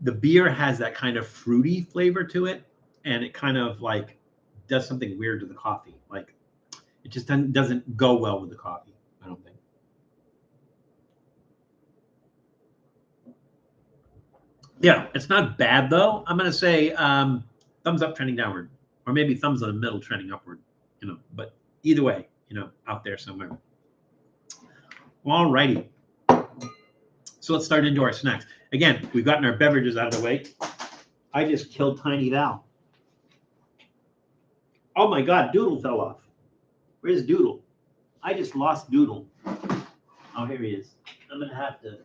the beer has that kind of fruity flavor to it, and it kind of like does something weird to the coffee. Like it just doesn't go well with the coffee, I don't think. Yeah, it's not bad though. I'm gonna say thumbs up trending downward, or maybe thumbs in the middle trending upward. But either way, out there somewhere. All righty. So let's start into our snacks. Again, we've gotten our beverages out of the way. I just killed Tiny Val. Oh my God, Doodle fell off. Where's Doodle? I just lost Doodle. Oh, here he is. I'm gonna have to.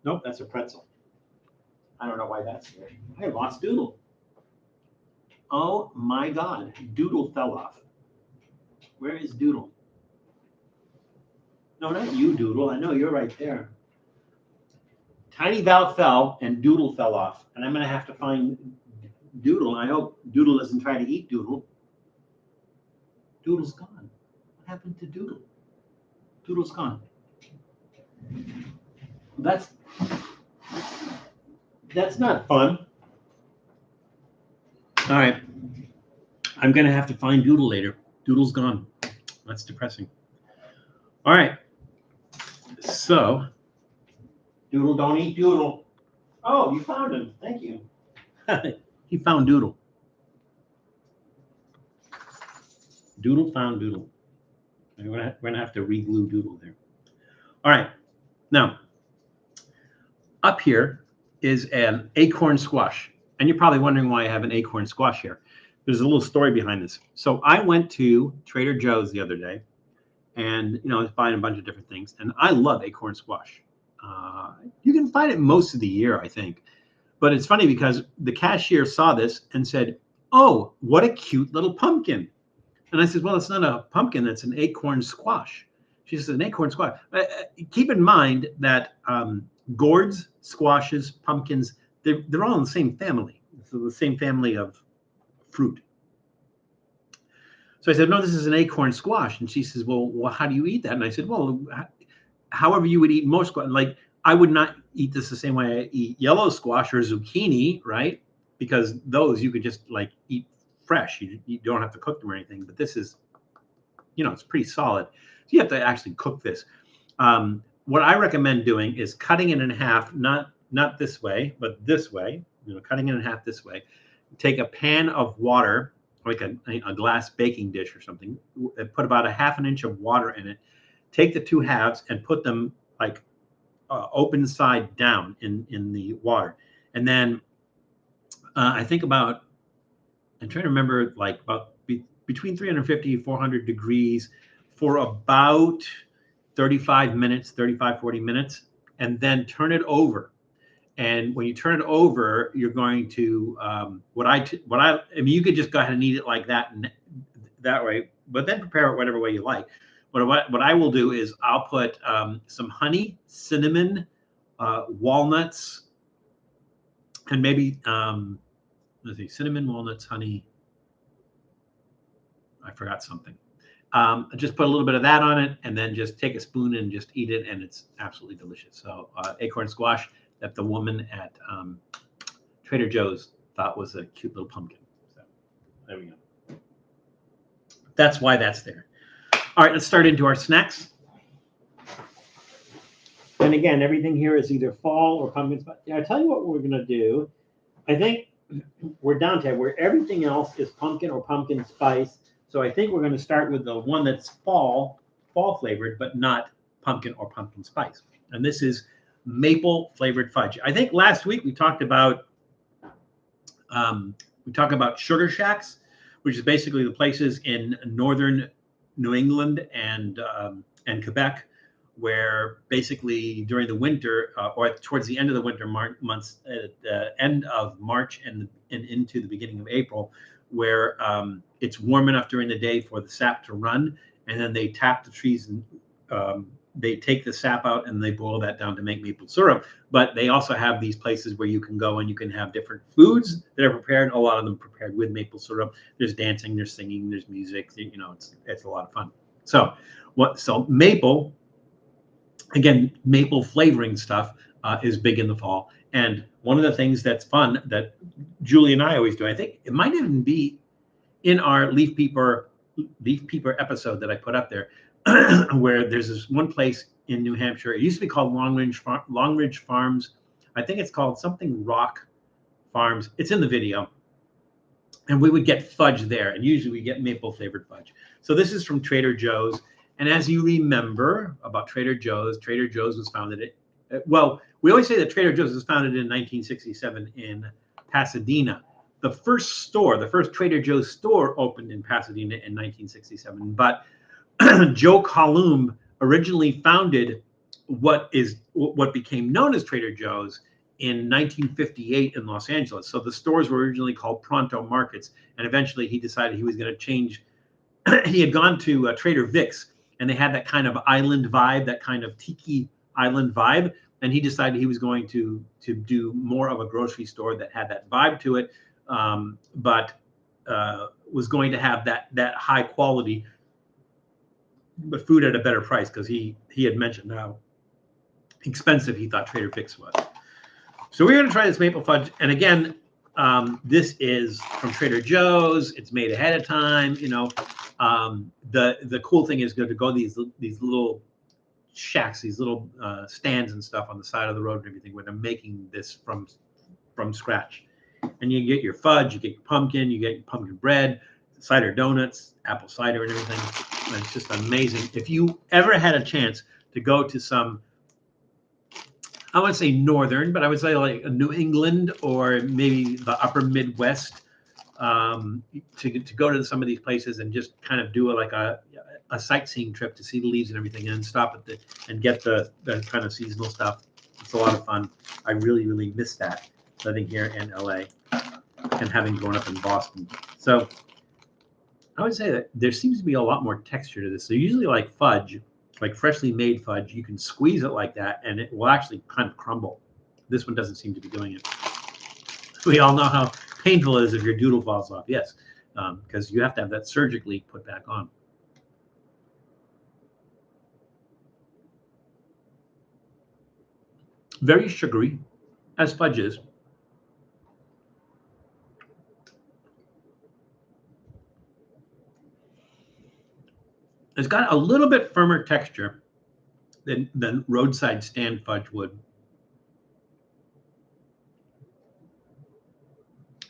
Nope, that's a pretzel. I don't know why that's there. I lost Doodle. Oh my God, Doodle fell off. Where is Doodle? No, not you, Doodle. I know you're right there. Tiny Val fell and Doodle fell off. And I'm going to have to find Doodle. I hope Doodle doesn't try to eat Doodle. Doodle's gone. What happened to Doodle? Doodle's gone. That's not fun. All right. I'm going to have to find Doodle later. Doodle's gone. That's depressing. All right. So, Doodle, don't eat Doodle. Oh, you found him. Thank you. He found Doodle. Doodle found Doodle. We're going to have to re-glue Doodle there. All right. Now, up here is an acorn squash. And you're probably wondering why I have an acorn squash here. There's a little story behind this. So I went to Trader Joe's the other day, and I was buying a bunch of different things, and I love acorn squash. You can find it most of the year, I think. But it's funny because the cashier saw this and said, "Oh, what a cute little pumpkin." And I said, "Well, it's not a pumpkin, that's an acorn squash." She says, "An acorn squash." Keep in mind that gourds, squashes, pumpkins, they're all in the same family. So the same family of fruit. So I said, "No, this is an acorn squash." And she says, well, how do you eat that? And I said, "Well, however you would eat most squash. Like, I would not eat this the same way I eat yellow squash or zucchini, right? Because those you could just like eat fresh. You don't have to cook them or anything. But this is, it's pretty solid. So you have to actually cook this. What I recommend doing is cutting it in half, not this way, but this way, cutting it in half this way. Take a pan of water, like a glass baking dish or something, put about a half an inch of water in it, take the two halves and put them like open side down in the water. And then I'm trying to remember, like about between 350 and 400 degrees for about 35 minutes, 35, 40 minutes, and then turn it over. And when you turn it over, you're going to I mean, you could just go ahead and eat it like that and that way, but then prepare it whatever way you like. What I will do is I'll put some honey, cinnamon, walnuts, and maybe let's see, cinnamon, walnuts, honey. I forgot something. Just put a little bit of that on it, and then just take a spoon and just eat it, and it's absolutely delicious. So acorn squash that the woman at Trader Joe's thought was a cute little pumpkin. So there we go. That's why that's there. All right, let's start into our snacks. And again, everything here is either fall or pumpkin spice. Yeah, I tell you what we're going to do. I think we're down to where everything else is pumpkin or pumpkin spice. So I think we're going to start with the one that's fall flavored, but not pumpkin or pumpkin spice. And this is maple flavored fudge. I think last week we talked about sugar shacks, which is basically the places in northern New England and Quebec, where basically during the winter or towards the end of the winter months, at the end of March and into the beginning of April, where it's warm enough during the day for the sap to run, and then they tap the trees and they take the sap out and they boil that down to make maple syrup. But they also have these places where you can go and you can have different foods that are prepared. A lot of them prepared with maple syrup. There's dancing, there's singing, there's music. It's a lot of fun. So maple, again, maple flavoring stuff is big in the fall. And one of the things that's fun that Julie and I always do, I think it might even be in our Leaf Peeper episode that I put up there, where there's this one place in New Hampshire. It used to be called Long Ridge Farms. I think it's called something Rock Farms. It's in the video. And we would get fudge there, and usually we get maple flavored fudge. So this is from Trader Joe's. And as you remember about Trader Joe's was founded well, we always say that Trader Joe's was founded in 1967 in Pasadena. The first Trader Joe's store opened in Pasadena in 1967. But Joe Columb originally founded what became known as Trader Joe's in 1958 in Los Angeles. So the stores were originally called Pronto Markets, and eventually he decided he was going to change. He had gone to Trader Vic's, and they had that kind of island vibe, that kind of tiki island vibe, and he decided he was going to do more of a grocery store that had that vibe to it, but was going to have that high quality, but food at a better price, because he had mentioned how expensive he thought Trader Vic's was. So we're going to try this maple fudge, and again, this is from Trader Joe's. It's made ahead of time. You know, the cool thing is going to go these little shacks, these little stands and stuff on the side of the road and everything, where they're making this from scratch. And you get your fudge, you get your pumpkin, you get your pumpkin bread, cider donuts, apple cider, and everything. And it's just amazing. If you ever had a chance to go to some, I wouldn't say northern, but I would say like New England or maybe the upper Midwest, to go to some of these places and just kind of do a sightseeing trip to see the leaves and everything, and stop at and get the kind of seasonal stuff. It's a lot of fun. I really, really miss that, living here in LA and having grown up in Boston. So I would say that there seems to be a lot more texture to this. So usually like fudge, like freshly made fudge, you can squeeze it like that and it will actually kind of crumble. This one doesn't seem to be doing it. We all know how painful it is if your doodle falls off. Yes, because you have to have that surgically put back on. Very sugary, as fudge is. It's got a little bit firmer texture than roadside stand fudge would.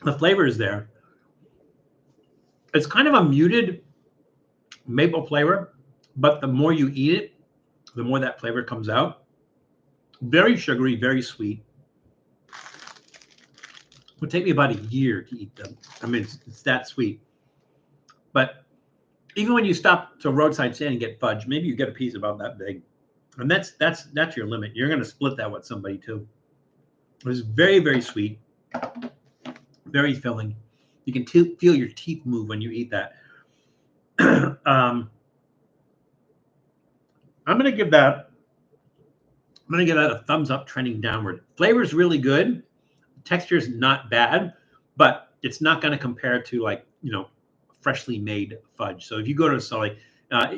The flavor is there. It's kind of a muted maple flavor, but the more you eat it, the more that flavor comes out. Very sugary, very sweet. It would take me about a year to eat them. I mean, it's that sweet. But even when you stop to a roadside stand and get fudge, maybe you get a piece about that big, and that's your limit. You're going to split that with somebody too. It was very, very sweet, very filling. You can feel your teeth move when you eat that. I'm going to give that a thumbs up, trending downward. Flavor is really good. Texture is not bad, but it's not going to compare to, like, you know, freshly made fudge. So if you go to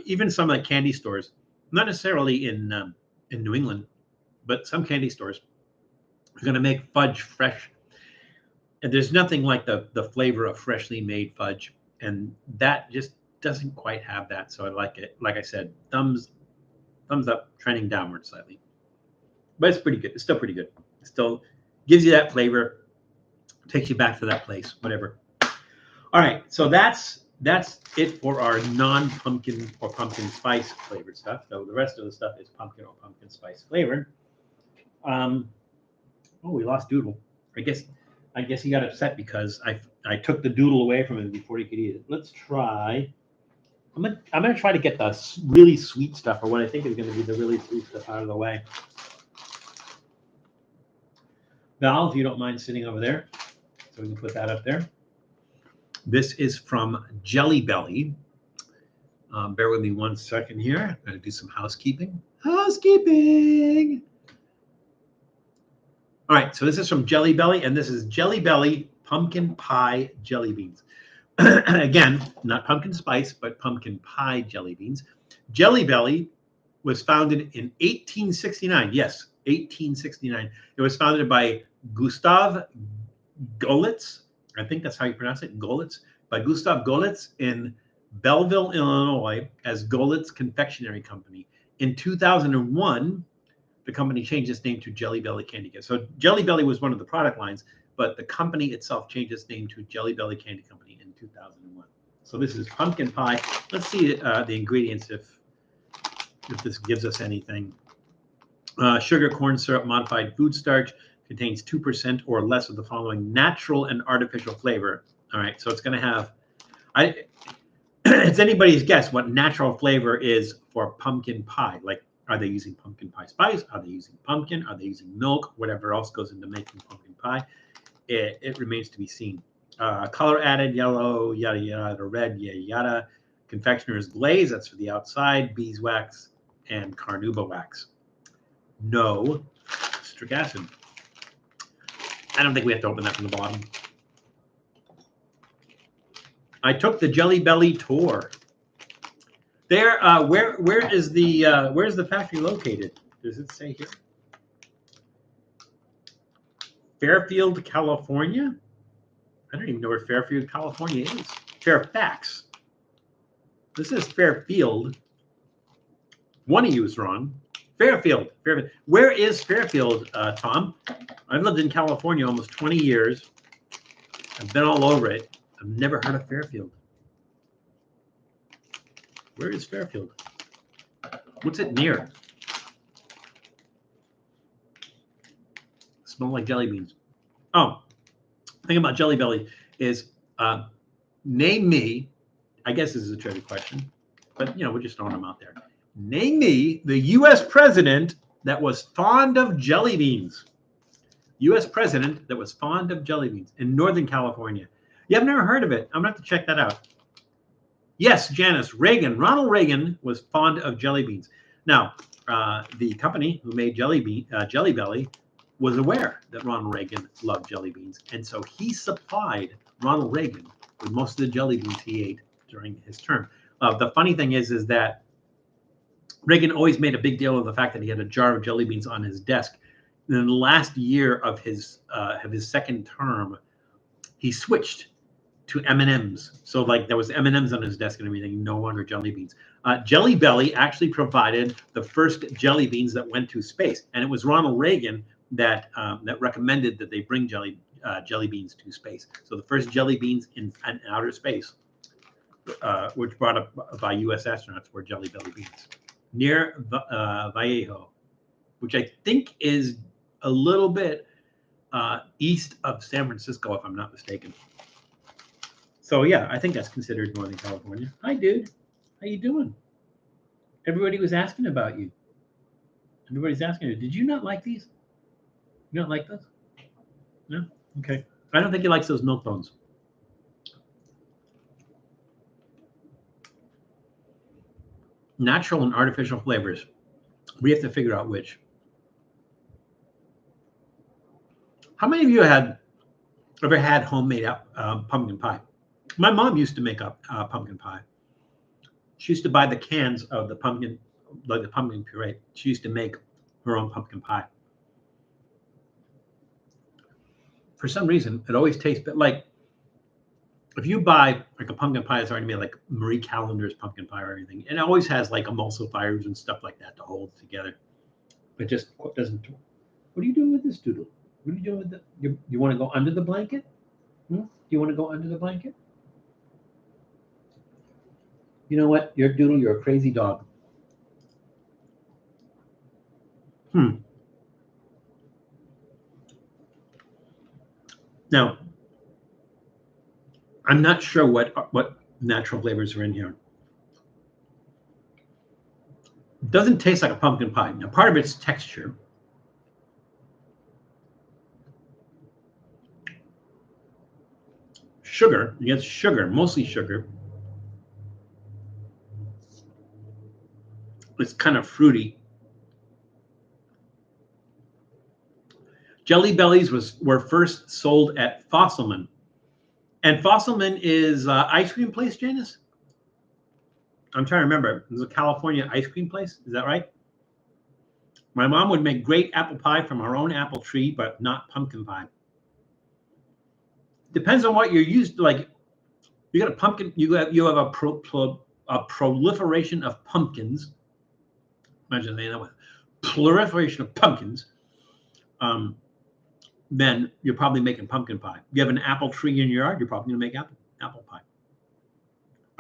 even some like candy stores, not necessarily in New England, but some candy stores are going to make fudge fresh, and there's nothing like the flavor of freshly made fudge, and that just doesn't quite have that. So I like it. Like I said, thumbs up, trending downward slightly, but it's pretty good. It's still pretty good. It still gives you that flavor, takes you back to that place, whatever. All right, so that's it for our non-pumpkin or pumpkin spice flavored stuff. So the rest of the stuff is pumpkin or pumpkin spice flavored. Oh, we lost Doodle. I guess he got upset because I took the Doodle away from him before he could eat it. Let's try. I'm gonna try to get the really sweet stuff, or what I think is going to be the really sweet stuff, out of the way. Val, if you don't mind sitting over there, so we can put that up there. This is from Jelly Belly. Bear with me one second here. I'm going to do some housekeeping. Housekeeping! All right, so this is from Jelly Belly, and this is Jelly Belly pumpkin pie jelly beans. Again, not pumpkin spice, but pumpkin pie jelly beans. Jelly Belly was founded in 1869. Yes, 1869. It was founded by Gustav Golitz. I think that's how you pronounce it, Golitz. By Gustav Golitz in Belleville, Illinois, as Golitz Confectionery Company. In 2001, the company changed its name to Jelly Belly Candy Kit. So Jelly Belly was one of the product lines, but the company itself changed its name to Jelly Belly Candy Company in 2001. So this is pumpkin pie. Let's see the ingredients if this gives us anything. Sugar, corn syrup, modified food starch, contains 2% or less of the following natural and artificial flavor. All right, so it's going to have, it's anybody's guess what natural flavor is for pumpkin pie. Like, are they using pumpkin pie spice? Are they using pumpkin? Are they using milk? Whatever else goes into making pumpkin pie. It remains to be seen. Color added, yellow, yada, yada, red, yada, yada. Confectioner's glaze, that's for the outside, beeswax, and carnauba wax. No citric acid. I don't think we have to open that from the bottom. I took the Jelly Belly tour. There, where's the factory located? Does it say here? Fairfield, California. I don't even know where Fairfield, California is. Fairfax. This is Fairfield. One of you is wrong. Fairfield. Fairfield. Where is Fairfield, Tom? I've lived in California almost 20 years. I've been all over it. I've never heard of Fairfield. Where is Fairfield? What's it near? Smell like jelly beans. Oh, the thing about Jelly Belly is name me, I guess this is a trivia question, but we're just throwing them out there. Name me the U.S. president that was fond of jelly beans. U.S. president that was fond of jelly beans in Northern California. Yeah, I've never heard of it. I'm going to have to check that out. Yes, Janice, Reagan. Ronald Reagan was fond of jelly beans. Now, the company who made Jelly Belly was aware that Ronald Reagan loved jelly beans, and so he supplied Ronald Reagan with most of the jelly beans he ate during his term. The funny thing is that Reagan always made a big deal of the fact that he had a jar of jelly beans on his desk. And in the last year of his second term, he switched to M&Ms. So like there was M&Ms on his desk and everything, no longer jelly beans. Jelly Belly actually provided the first jelly beans that went to space, and it was Ronald Reagan that recommended that they bring jelly beans to space. So the first jelly beans in outer space, which brought up by U.S. astronauts, were Jelly Belly beans near Vallejo, which I think is a little bit east of San Francisco, if I'm not mistaken. So yeah, I think that's considered Northern California. Hi, dude. How you doing? Everybody was asking about you. Everybody's asking you, did you not like these? You don't like those? No? Okay. I don't think he likes those milk bones. Natural and artificial flavors. We have to figure out which. How many of you ever had homemade pumpkin pie? My mom used to make up pumpkin pie. She used to buy the cans of the pumpkin, like the pumpkin puree. She used to make her own pumpkin pie. For some reason, it always tastes like if you buy like a pumpkin pie that's already made, like Marie Callender's pumpkin pie or anything, it always has like emulsifiers and stuff like that to hold it together. It just doesn't. What are you doing with this, Doodle? What are you doing with the? You want to go under the blanket? Do you want to go under the blanket? You know what? Doodle, you're a crazy dog. Now, I'm not sure what natural flavors are in here. It doesn't taste like a pumpkin pie. Now, part of it's texture. Sugar, you get sugar, mostly sugar. It's kind of fruity. Jelly Bellies were first sold at Fosselman. And Fosselman is ice cream place, Janice? I'm trying to remember. It was a California ice cream place. Is that right? My mom would make great apple pie from our own apple tree, but not pumpkin pie. Depends on what you're used to. Like, you got a pumpkin, you have a proliferation of pumpkins. Imagine saying that with proliferation of pumpkins. Then you're probably making pumpkin pie. If you have an apple tree in your yard, you're probably gonna make apple pie.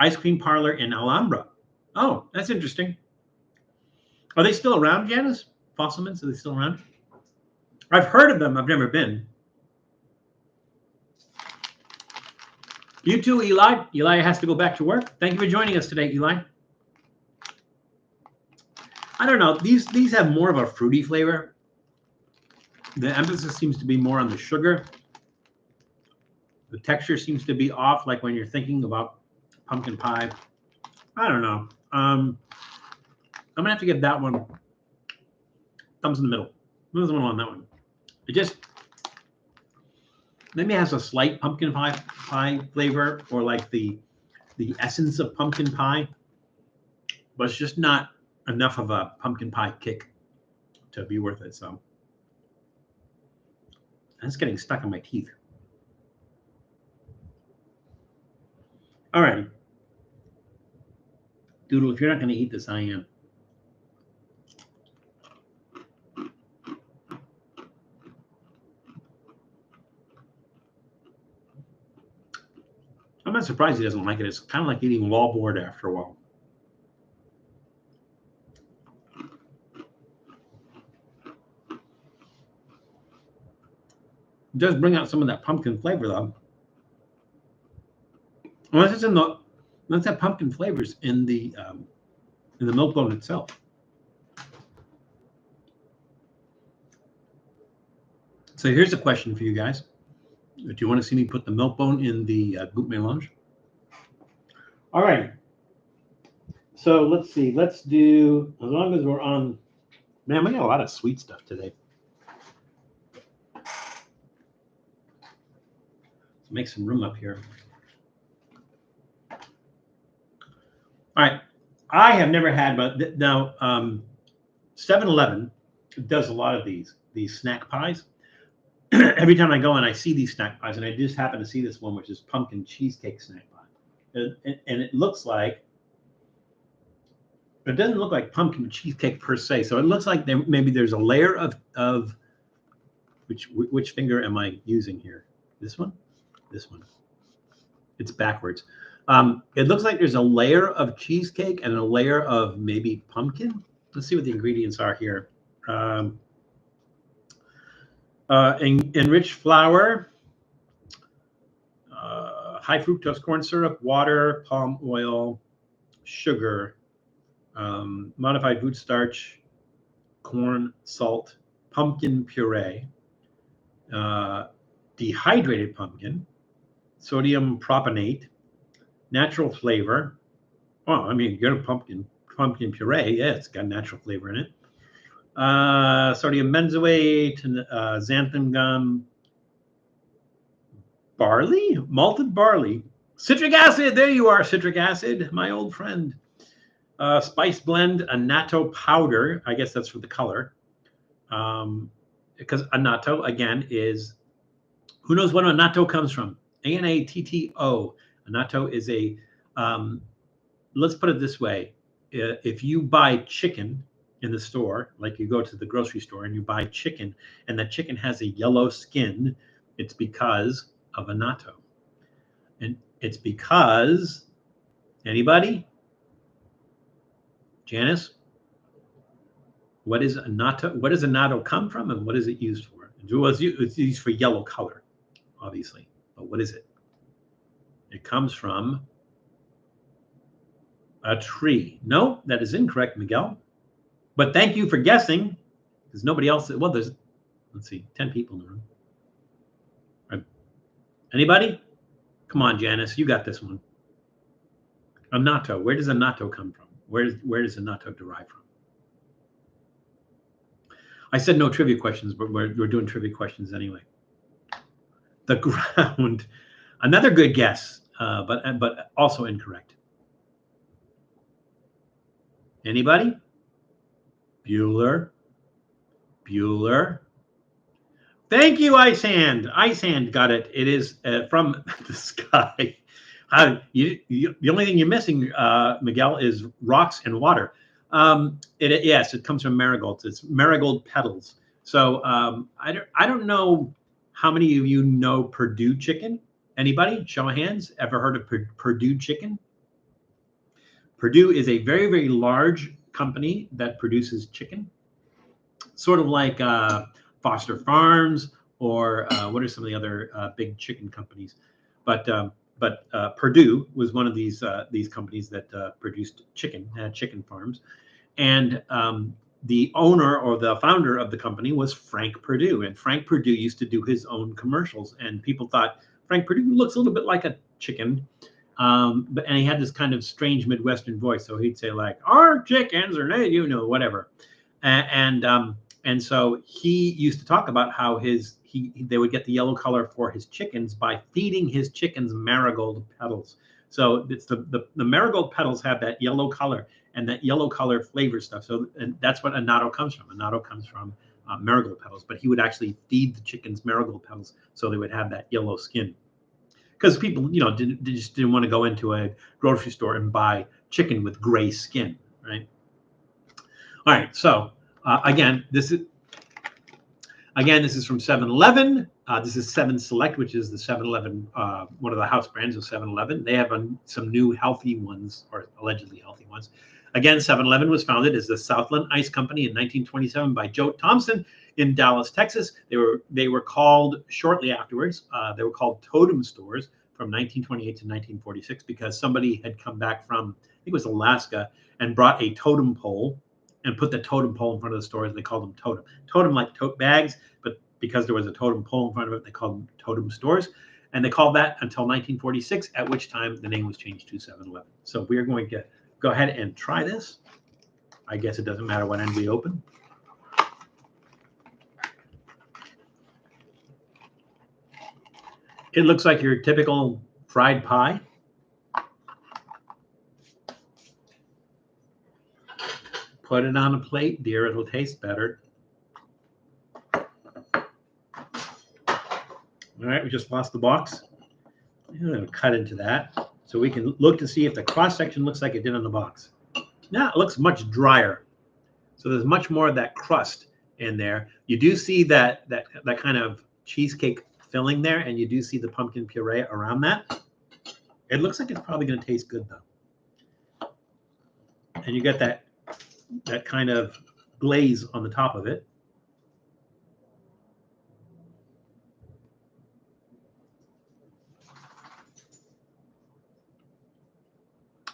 Ice cream parlor in Alhambra. Oh, that's interesting. Are they still around, Janice? Fossilmans, are they still around? I've heard of them. I've never been. You too, Eli. Eli has to go back to work. Thank you for joining us today, Eli. I don't know. These have more of a fruity flavor. The emphasis seems to be more on the sugar. The texture seems to be off, like when you're thinking about pumpkin pie. I don't know. I'm gonna have to give that one thumbs in the middle. Who's the one on that one? It just maybe has a slight pumpkin pie flavor, or like the essence of pumpkin pie, but it's just not enough of a pumpkin pie kick to be worth it. So that's getting stuck in my teeth. All right, Doodle, if you're not going to eat this, I am. I'm not surprised he doesn't like it. It's kind of like eating wallboard after a while. It does bring out some of that pumpkin flavor, though. Unless it's in the, unless that pumpkin flavors in the milk bone itself. So here's a question for you guys. Do you want to see me put the milk bone in the goût mélange? All right. So let's see. Let's do, as long as we're on, man, we got a lot of sweet stuff today. Let's make some room up here. All right. I have never had, but now 7-Eleven does a lot of these snack pies. Every time I go and I see these snack pies, and I just happen to see this one, which is pumpkin cheesecake snack pie. And it looks like, it doesn't look like pumpkin cheesecake per se. So it looks like maybe there's a layer of which finger am I using here? This one? This one. It's backwards. It looks like there's a layer of cheesecake and a layer of maybe pumpkin. Let's see what the ingredients are here. Enriched flour, high fructose corn syrup, water, palm oil, sugar, modified food starch, corn, salt, pumpkin puree, dehydrated pumpkin, sodium propionate, natural flavor. Well, I mean, you got a pumpkin puree. Yeah, it's got natural flavor in it. Sodium benzoate, xanthan gum, barley, malted barley, citric acid. There you are, citric acid, my old friend. Spice blend, annatto powder. I guess that's for the color. Because annatto, again, is, who knows what annatto comes from? A-N-A-T-T-O. Annatto is a, let's put it this way. If you buy chicken in the store, like you go to the grocery store and you buy chicken, and that chicken has a yellow skin, it's because of annatto. And it's because, anybody? Janice? What is annatto? What does annatto come from, and what is it used for? It's used for yellow color, obviously. But what is it? It comes from a tree. No, that is incorrect, Miguel. But thank you for guessing, because nobody else. Well, there's, let's see, 10 people in the room. Right. Anybody? Come on, Janice, you got this one. Annatto. Where does annatto come from? Where does annatto derive from? I said no trivia questions, but we're doing trivia questions anyway. The ground. Another good guess, but also incorrect. Anybody? Bueller. Bueller. Thank you, Ice Hand. Ice Hand got it. It is from the sky. The only thing you're missing, Miguel, is rocks and water. Yes, it comes from marigolds. It's marigold petals. So I don't know how many of you know Purdue chicken. Anybody? Show of hands. Ever heard of Purdue chicken? Purdue is a very, very large company that produces chicken, sort of like Foster Farms or what are some of the other big chicken companies? But Purdue was one of these companies that produced chicken, had chicken farms, and the owner or the founder of the company was Frank Purdue, and Frank Purdue used to do his own commercials, and people thought Frank Purdue looks a little bit like a chicken, and he had this kind of strange Midwestern voice, so he'd say like, "Our chickens are, whatever," and so he used to talk about how they would get the yellow color for his chickens by feeding his chickens marigold petals. So it's the marigold petals have that yellow color and that yellow color flavor stuff. So and that's what annatto comes from. Annatto comes from marigold petals, but he would actually feed the chickens marigold petals so they would have that yellow skin. Because people, just didn't want to go into a grocery store and buy chicken with gray skin, right? All right, so again, this is from 7-Eleven. This is 7 Select, which is the 7-Eleven, one of the house brands of 7-Eleven. They have some new healthy ones, or allegedly healthy ones. Again, 7-Eleven was founded as the Southland Ice Company in 1927 by Joe Thompson in Dallas, Texas. They were called shortly afterwards. They were called Totem Stores from 1928 to 1946 because somebody had come back from, I think it was Alaska, and brought a totem pole and put the totem pole in front of the stores. They called them Totem. Totem like tote bags, but because there was a totem pole in front of it, they called them Totem Stores. And they called that until 1946, at which time the name was changed to 7-Eleven. So we are going to go ahead and try this. I guess it doesn't matter what end we open. It looks like your typical fried pie. Put it on a plate, dear. It'll taste better. All right, we just lost the box. I'm going to cut into that so we can look to see if the cross-section looks like it did on the box. Now it looks much drier. So there's much more of that crust in there. You do see that kind of cheesecake filling there, and you do see the pumpkin puree around that. It looks like it's probably going to taste good, though. And you get that kind of glaze on the top of it.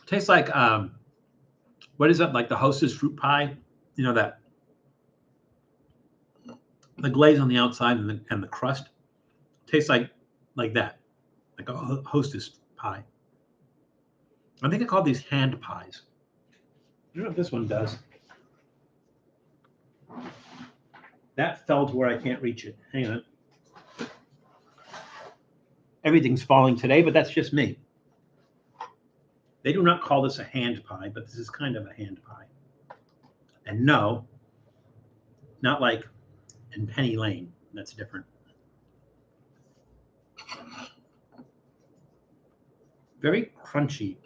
Tastes like what is that? Like the Hostess fruit pie? That the glaze on the outside and the crust tastes like that, like a Hostess pie. I think I call these hand pies. I don't know if this one does. That fell to where I can't reach it. Hang on. Everything's falling today, but that's just me. They do not call this a hand pie, but this is kind of a hand pie. And no, not like in Penny Lane. That's different. Very crunchy.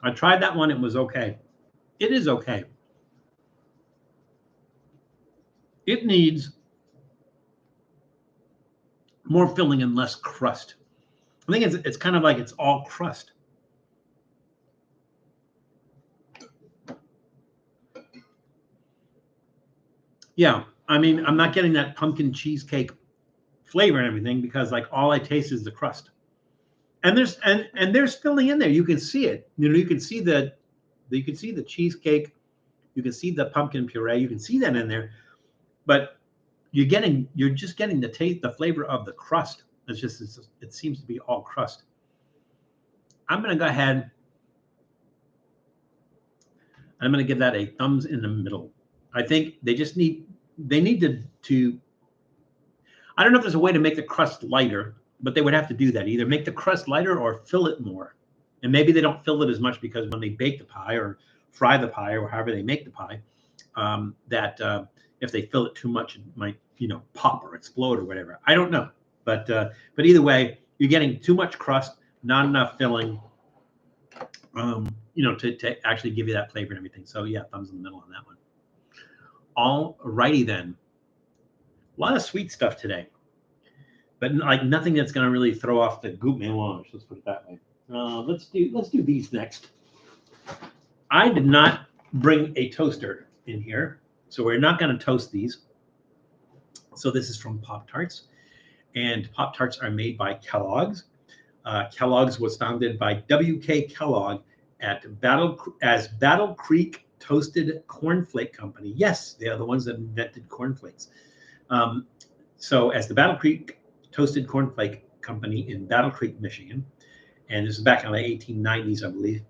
I tried that one. It was okay. It is okay. It needs more filling and less crust. I think it's kind of like it's all crust. Yeah, I mean, I'm not getting that pumpkin cheesecake flavor and everything because like all I taste is the crust. And there's filling in there. You can see it. You can see the cheesecake. You can see the pumpkin puree. You can see that in there. But you're just getting the taste, the flavor of the crust. It seems to be all crust. I'm going to go ahead. I'm going to give that a thumbs in the middle. I think they need to I don't know if there's a way to make the crust lighter, but they would have to do that. Either make the crust lighter or fill it more. And maybe they don't fill it as much because when they bake the pie or fry the pie or however they make the pie, if they fill it too much, it might, pop or explode or whatever. I don't know. But either way, you're getting too much crust, not enough filling, to actually give you that flavor and everything. So yeah, thumbs in the middle on that one. All righty then. A lot of sweet stuff today, but like nothing that's going to really throw off the goût mélange. Let's put it that way. Let's do these next. I did not bring a toaster in here, so we're not going to toast these. So this is from Pop-Tarts, and Pop-Tarts are made by Kellogg's. Kellogg's was founded by W.K. Kellogg as Battle Creek Toasted Cornflake Company. Yes, they are the ones that invented cornflakes. So as the Battle Creek Toasted Cornflake Company in Battle Creek, Michigan, and this is back in the 1890s, I believe.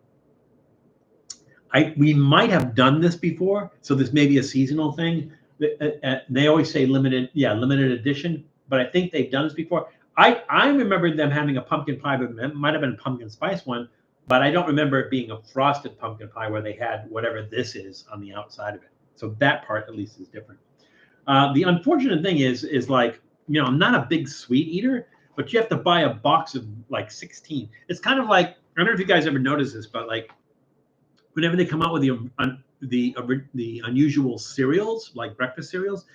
We might have done this before, so this may be a seasonal thing. They always say limited edition, but I think they've done this before. I remember them having a pumpkin pie, but it might have been a pumpkin spice one, but I don't remember it being a frosted pumpkin pie where they had whatever this is on the outside of it. So that part at least is different. The unfortunate thing is like, I'm not a big sweet eater, but you have to buy a box of like 16. It's kind of like, I don't know if you guys ever noticed this, but like whenever they come out with the unusual cereals, like breakfast cereals,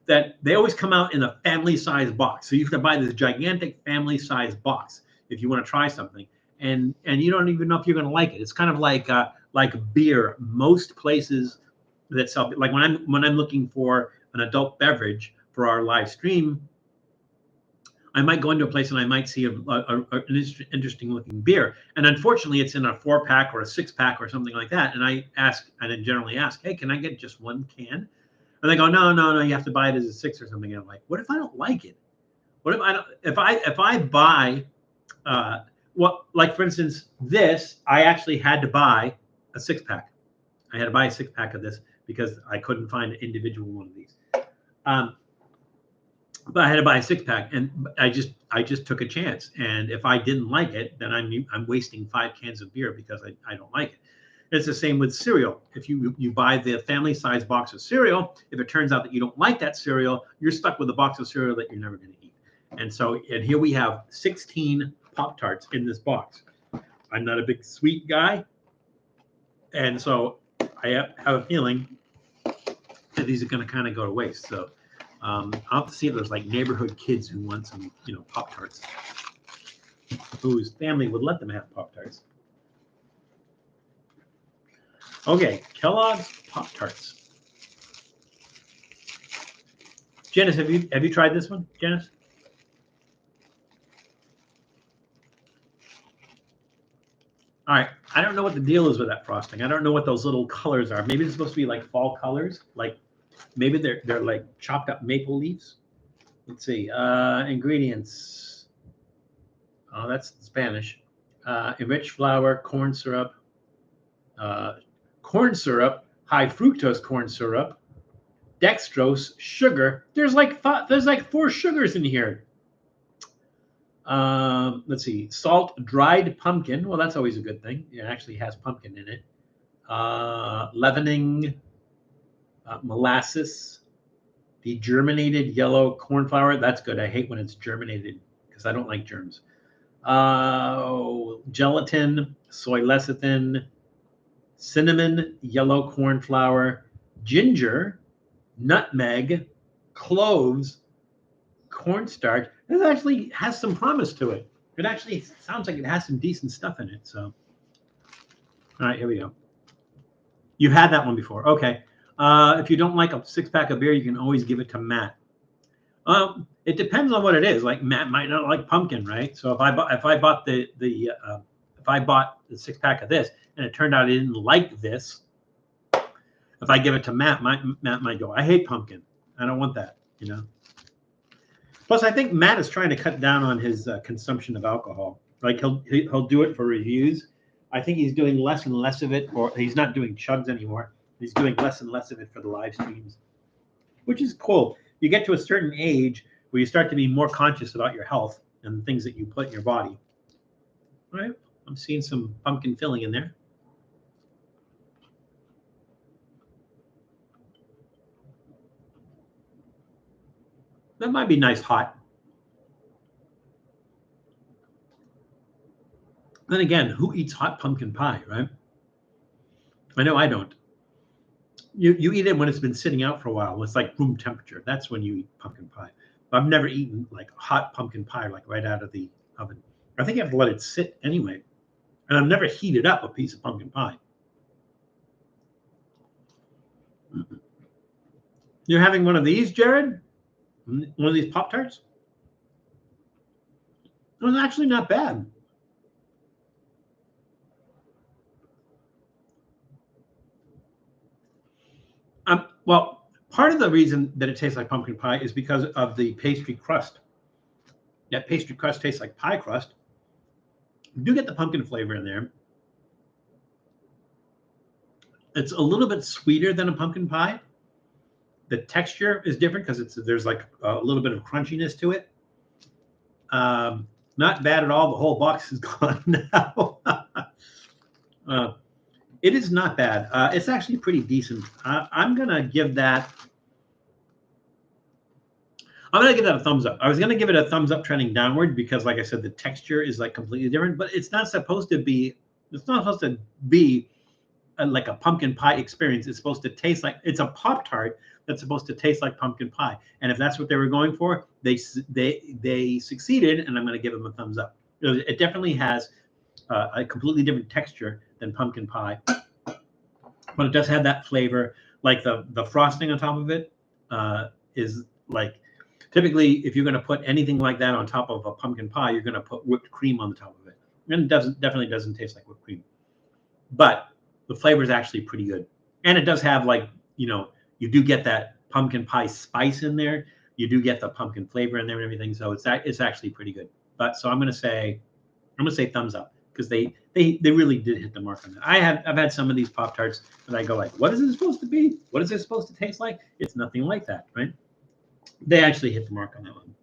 that they always come out in a family-sized box. So you have to buy this gigantic family-sized box if you want to try something, and you don't even know if you're going to like it. It's kind of like beer. Most places that sell, like when I'm looking for an adult beverage for our live stream, I might go into a place and I might see an interesting looking beer. And unfortunately, it's in a 4-pack or a 6-pack or something like that. And I generally ask, hey, can I get just one can? And they go, no, you have to buy it as a 6 or something. And I'm like, what if I don't like it? What if I don't? If I buy, like for instance, this, I actually had to buy a 6-pack. I had to buy a 6-pack of this because I couldn't find an individual one of these. But I had to buy a 6-pack, and I just took a chance. And if I didn't like it, then I'm wasting 5 cans of beer because I don't like it. It's the same with cereal. If you buy the family-sized box of cereal, if it turns out that you don't like that cereal, you're stuck with a box of cereal that you're never going to eat. And here we have 16 Pop-Tarts in this box. I'm not a big sweet guy, and so I have a feeling that these are going to kind of go to waste. So I'll have to see if there's like neighborhood kids who want some, Pop-Tarts, whose family would let them have Pop-Tarts. Okay, Kellogg's Pop-Tarts. Janice, have you tried this one, Janice? All right, I don't know what the deal is with that frosting. I don't know what those little colors are. Maybe it's supposed to be like fall colors, like maybe they're like chopped up maple leaves. Let's see, ingredients. Oh, that's Spanish. Enriched flour, corn syrup, high fructose corn syrup, dextrose, sugar. There's like 4 sugars in here. Let's see, salt, dried pumpkin. Well, that's always a good thing. It actually has pumpkin in it. Leavening, molasses, degerminated yellow corn flour. That's good. I hate when it's germinated because I don't like germs. Gelatin, soy lecithin, cinnamon, yellow corn flour, ginger, nutmeg, cloves, cornstarch. This actually has some promise to it. It actually sounds like it has some decent stuff in it. So, all right, here we go. You had that one before. Okay. If you don't like a 6-pack of beer, you can always give it to Matt. It depends on what it is. Like Matt might not like pumpkin, right? So if I bought the 6-pack of this and it turned out he didn't like this, if I give it to Matt might go, I hate pumpkin. I don't want that, Plus, I think Matt is trying to cut down on his consumption of alcohol. Like he'll do it for reviews. I think he's doing less and less of it, or he's not doing chugs anymore. He's doing less and less of it for the live streams, which is cool. You get to a certain age where you start to be more conscious about your health and the things that you put in your body. All right, I'm seeing some pumpkin filling in there. That might be nice hot. Then again, who eats hot pumpkin pie, right? I know I don't. You eat it when it's been sitting out for a while. When it's like room temperature. That's when you eat pumpkin pie. But I've never eaten like hot pumpkin pie like right out of the oven. I think you have to let it sit anyway. And I've never heated up a piece of pumpkin pie. You're having one of these, Jared? One of these Pop-Tarts? It was actually not bad. Well, part of the reason that it tastes like pumpkin pie is because of the pastry crust. That pastry crust tastes like pie crust. You do get the pumpkin flavor in there. It's a little bit sweeter than a pumpkin pie. The texture is different because there's like a little bit of crunchiness to it. Not bad at all. The whole box is gone now. It is not bad. It's actually pretty decent. I'm gonna give that a thumbs up. I was gonna give it a thumbs up trending downward because, like I said, the texture is like completely different. But it's not supposed to be. It's not supposed to be like a pumpkin pie experience. It's supposed to taste like it's a Pop-Tart that's supposed to taste like pumpkin pie. And if that's what they were going for, they succeeded, and I'm going to give them a thumbs up. It definitely has a completely different texture than pumpkin pie, but it does have that flavor. Like the frosting on top of it is like typically if you're going to put anything like that on top of a pumpkin pie, you're going to put whipped cream on the top of it, and it definitely doesn't taste like whipped cream, but the flavor is actually pretty good. And it does have like, you do get that pumpkin pie spice in there. You do get the pumpkin flavor in there and everything. So it's actually pretty good. But so I'm gonna say thumbs up because they really did hit the mark on that. I've had some of these Pop-Tarts that I go like, what is it supposed to be? What is it supposed to taste like? It's nothing like that, right? They actually hit the mark on that one.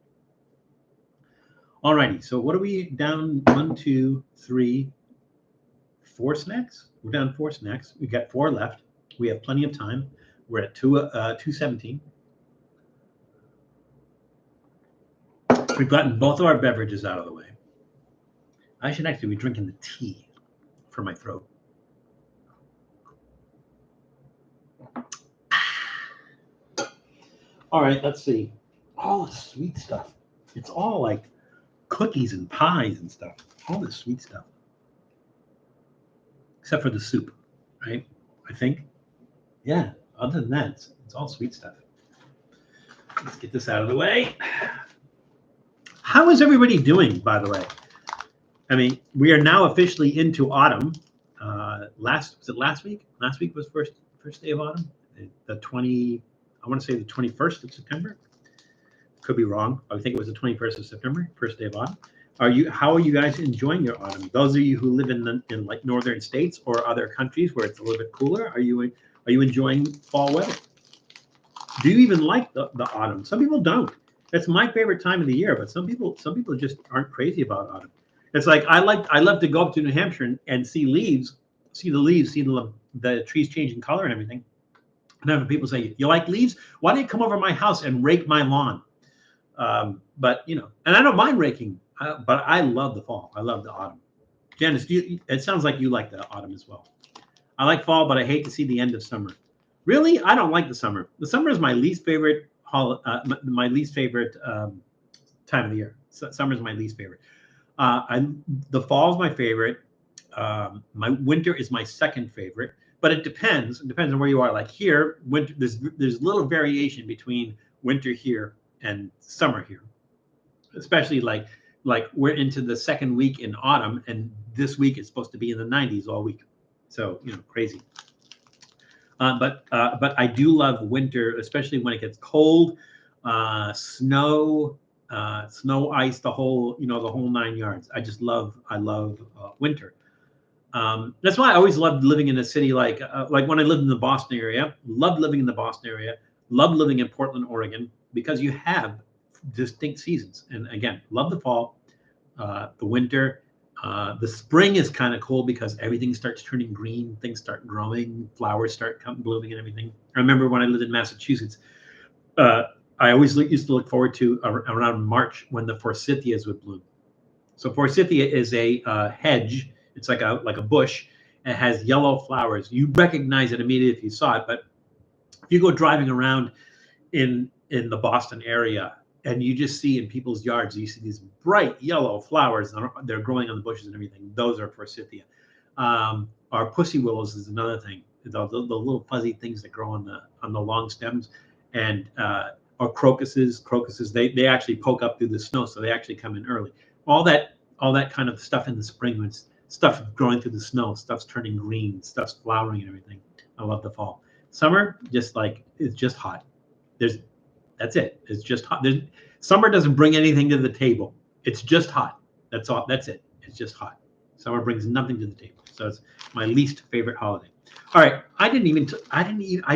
Alrighty, so what are we down? 1, 2, 3, 4 snacks. We're down 4 snacks. We got 4 left. We have plenty of time. We're at 2:17. We've gotten both of our beverages out of the way. I should actually be drinking the tea for my throat. All right, let's see. All the sweet stuff. It's all like cookies and pies and stuff. All the sweet stuff. Except for the soup, right? I think. Yeah, other than that, it's all sweet stuff. Let's get this out of the way. How is everybody doing, by the way? I mean, we are now officially into autumn. Was it last week? Last week was first day of autumn. I want to say the 21st of September. Could be wrong. I think it was the 21st of September, first day of autumn. How are you guys enjoying your autumn? Those of you who live in like northern states or other countries where it's a little bit cooler, are you enjoying fall weather? Do you even like the autumn? Some people don't. It's my favorite time of the year, but some people just aren't crazy about autumn. It's like I love to go up to New Hampshire and see the leaves, see the trees changing color and everything. And I have people say, "You like leaves? Why don't you come over to my house and rake my lawn?" But and I don't mind raking, but I love the fall. I love the autumn. Janice, it sounds like you like the autumn as well. I like fall, but I hate to see the end of summer. Really, I don't like the summer. The summer is my least favorite time of the year. Summer is my least favorite. The fall is my favorite. My winter is my second favorite, but it depends. It depends on where you are. Like here, winter. There's little variation between winter here and summer here, especially like we're into the second week in autumn, and this week it's supposed to be in the 90s all week. So crazy. But I do love winter, especially when it gets cold, snow, ice, the whole 9 yards. I love winter. That's why I always loved living in a city like when I lived in the Boston area. Loved living in the Boston area. Loved living in Portland, Oregon, because you have distinct seasons. And again, love the fall, the winter. The spring is kind of cool because everything starts turning green, things start growing, flowers start blooming and everything. I remember when I lived in Massachusetts, I I always used to look forward to around March when the forsythias would bloom. So forsythia is a hedge. It's like a bush. It has yellow flowers. You recognize it immediately if you saw it. But if you go driving around in the Boston area and you just see in people's yards, you see these bright yellow flowers. They're growing on the bushes and everything. Those are forsythia. Our pussy willows is another thing. The little fuzzy things that grow on the long stems, and or crocuses. They actually poke up through the snow, so they actually come in early. All that kind of stuff in the spring, when stuff growing through the snow, stuff's turning green, stuff's flowering and everything. I love the fall. Summer, it's just hot. That's it. It's just hot. Summer doesn't bring anything to the table. It's just hot. That's all. That's it. It's just hot. Summer brings nothing to the table. So it's my least favorite holiday. All right. I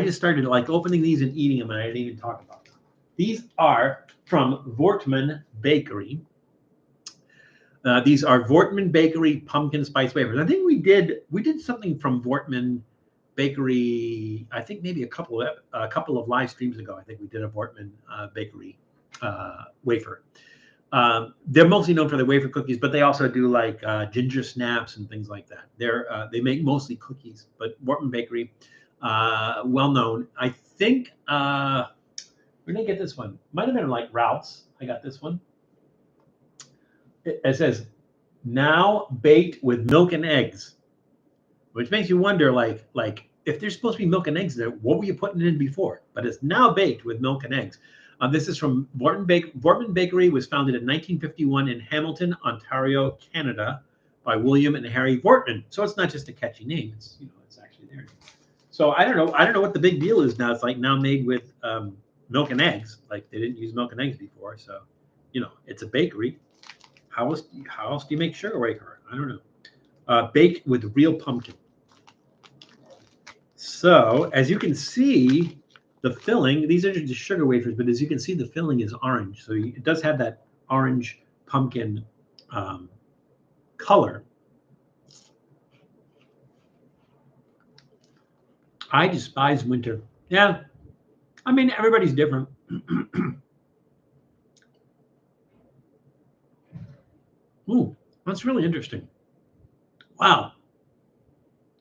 just started like opening these and eating them, and I didn't even talk about them. These are from Voortman Bakery. These are Voortman Bakery Pumpkin Spice wafers. I think we did something from Voortman Bakery. I think maybe a couple of live streams ago. I think we did a Voortman Bakery wafer. They're mostly known for their wafer cookies, but they also do like ginger snaps and things like that. They make mostly cookies, but Voortman Bakery, well known. I think where did I get this one? Might have been like Ralph's. I got this one. It says, now baked with milk and eggs, which makes you wonder, like if there's supposed to be milk and eggs there, what were you putting in before? But it's now baked with milk and eggs. This is from Voortman Bakery. Was founded in 1951 in Hamilton, Ontario, Canada, by William and Harry Voortman. So it's not just a catchy name; it's actually there. So I don't know what the big deal is now. It's like now made with milk and eggs. Like they didn't use milk and eggs before, so it's a bakery. How else do you make sugar wafer? I don't know. Baked with real pumpkin. So as you can see, the filling, these are just sugar wafers, but as you can see, the filling is orange. So it does have that orange pumpkin color. I despise winter. Yeah, I mean, everybody's different. Ooh, that's really interesting. Wow.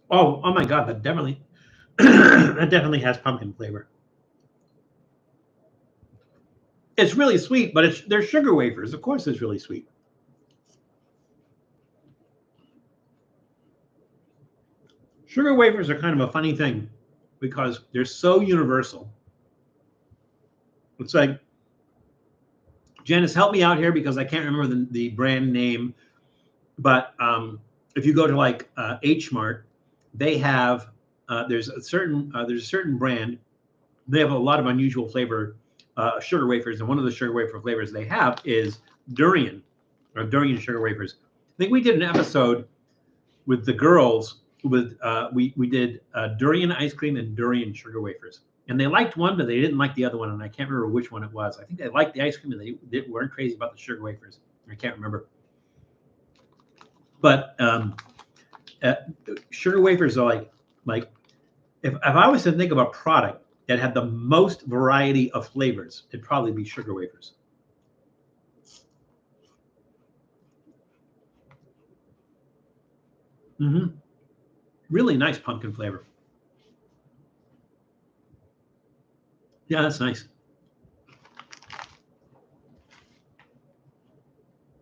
Oh my God, that definitely that definitely has pumpkin flavor. It's really sweet, but they're sugar wafers. Of course, it's really sweet. Sugar wafers are kind of a funny thing because they're so universal. It's like, Janice, help me out here because I can't remember the brand name. But if you go to like H Mart, they have there's a certain brand. They have a lot of unusual flavor sugar wafers, and one of the sugar wafer flavors they have is durian, or durian sugar wafers. I think we did an episode with the girls with we did durian ice cream and durian sugar wafers, and they liked one, but they didn't like the other one, and I can't remember which one it was. I think they liked the ice cream, and they weren't crazy about the sugar wafers. I can't remember. But sugar wafers are like if I was to think of a product that had the most variety of flavors, it'd probably be sugar wafers. Mm-hmm. Really nice pumpkin flavor. Yeah, that's nice.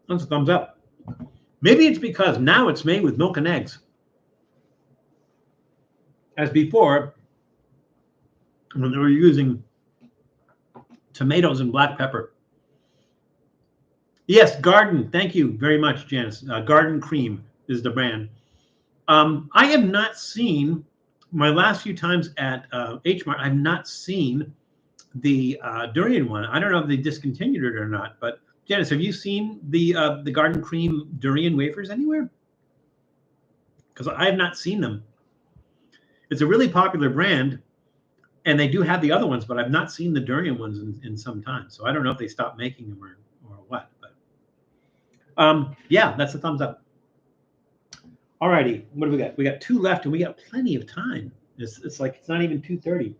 That's a thumbs up. Maybe it's because now it's made with milk and eggs. As before, when they were using tomatoes and black pepper. Yes, Garden. Thank you very much, Janice. Garden Cream is the brand. I have not seen, my last few times at H Mart, I've not seen the durian one. I don't know if they discontinued it or not, but Janice, have you seen the Garden Cream durian wafers anywhere? Because I have not seen them. It's a really popular brand, and they do have the other ones, but I've not seen the durian ones in some time. So I don't know if they stopped making them or what. But yeah, that's a thumbs up. All righty, what do we got? We got 2 left, and we got plenty of time. It's like it's not even 2:30.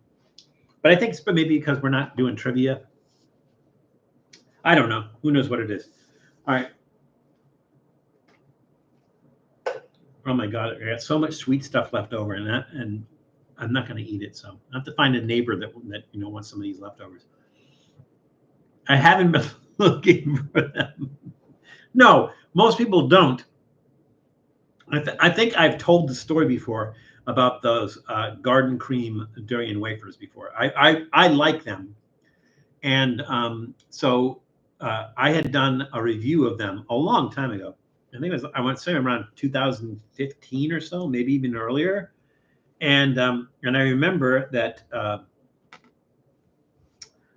But I think it's maybe because we're not doing trivia. I don't know. Who knows what it is? All right. Oh my God, I got so much sweet stuff left over, and I'm not going to eat it. So I have to find a neighbor that wants some of these leftovers. I haven't been looking for them. No, most people don't. I think I've told the story before about those garden cream durian wafers before. I like them, and so I had done a review of them a long time ago. I think it was, I want to say around 2015 or so, maybe even earlier. And I remember that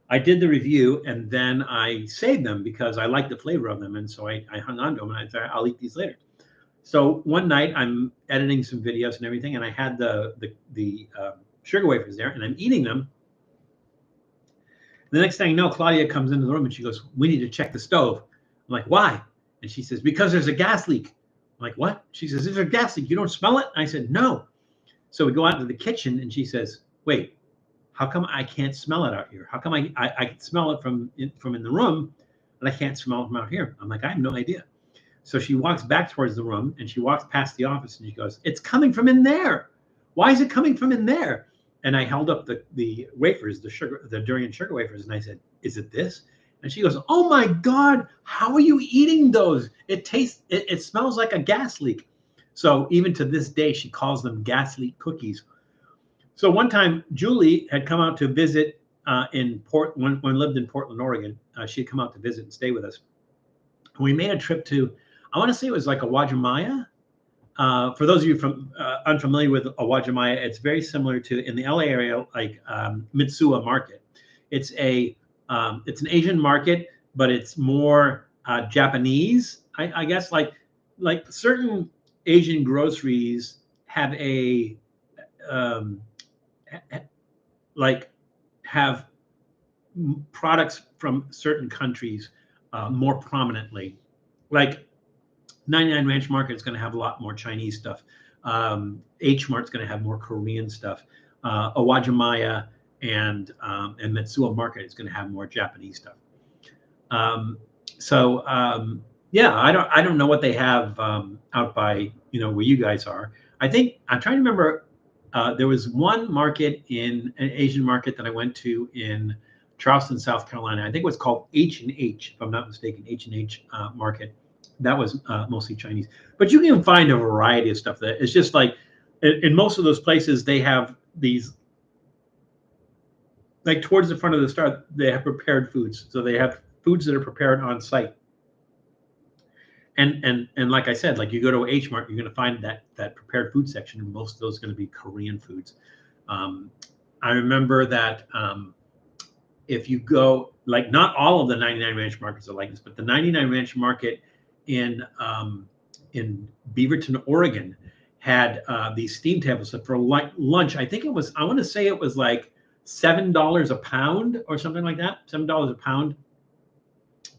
I did the review, and then I saved them because I liked the flavor of them, and so I hung on to them, and I thought I'll eat these later. So one night I'm editing some videos and everything, and I had the sugar wafers there, and I'm eating them. The next thing you know, Claudia comes into the room and she goes, "We need to check the stove." I'm like, "Why?" And she says, "Because there's a gas leak." I'm like, "What?" She says, "There's a gas leak. You don't smell it?" And I said, "No." So we go out to the kitchen, and she says, "Wait, how come I can't smell it out here? How come I can smell it from in the room, but I can't smell it from out here?" I'm like, "I have no idea." So she walks back towards the room, and she walks past the office, and she goes, "It's coming from in there. Why is it coming from in there?" And I held up the wafers, the durian sugar wafers, and I said, "Is it this?" And she goes, "Oh my God, how are you eating those? It smells like a gas leak." So even to this day, she calls them gas leak cookies. So one time, Julie had come out to visit when we lived in Portland, Oregon. She had come out to visit and stay with us. And we made a trip to, I want to say it was like Awajimaya. For those of you from unfamiliar with Awajimaya, it's very similar to in the LA area, like Mitsuwa Market. It's an Asian market, but it's more Japanese, I guess. Like certain Asian groceries have a like have products from certain countries more prominently. Like 99 Ranch Market is going to have a lot more Chinese stuff. H Mart's going to have more Korean stuff. Awajimaya and Mitsuwa Market is going to have more Japanese stuff. Yeah, I don't know what they have out by where you guys are. I think I'm trying to remember. There was one market an Asian market that I went to in Charleston, South Carolina. I think it was called H&H, if I'm not mistaken, H&H Market. That was mostly Chinese. But you can find a variety of stuff that it's just like in most of those places, they have these, like towards the front of the store, they have prepared foods. So they have foods that are prepared on site. And like I said, like you go to H Mart, you're going to find that prepared food section, and most of those are going to be Korean foods. I remember that if you go, like not all of the 99 Ranch markets are like this, but the 99 Ranch Market in Beaverton, Oregon, had these steam tables. So for lunch, I think I want to say it was like $7 a pound or something like that. $7 a pound.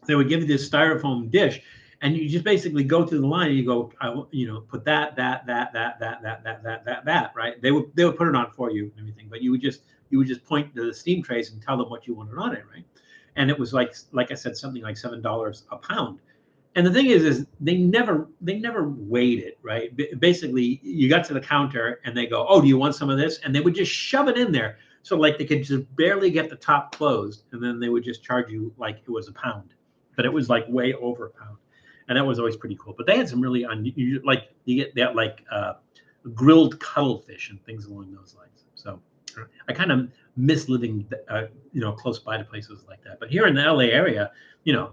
They would give you this styrofoam dish, and you just basically go through the line and you go, put that, right? They would put it on for you and everything, but you would just point to the steam trays and tell them what you wanted on it, right? And it was like I said, something like $7 a pound. And the thing is they never weighed it, right? Basically, you got to the counter and they go, "Oh, do you want some of this?" And they would just shove it in there. So like they could just barely get the top closed, and then they would just charge you like it was a pound, but it was like way over a pound. And that was always pretty cool. But they had some really unusual, like you get that like grilled cuttlefish and things along those lines. So I kind of miss living, close by to places like that. But here in the LA area,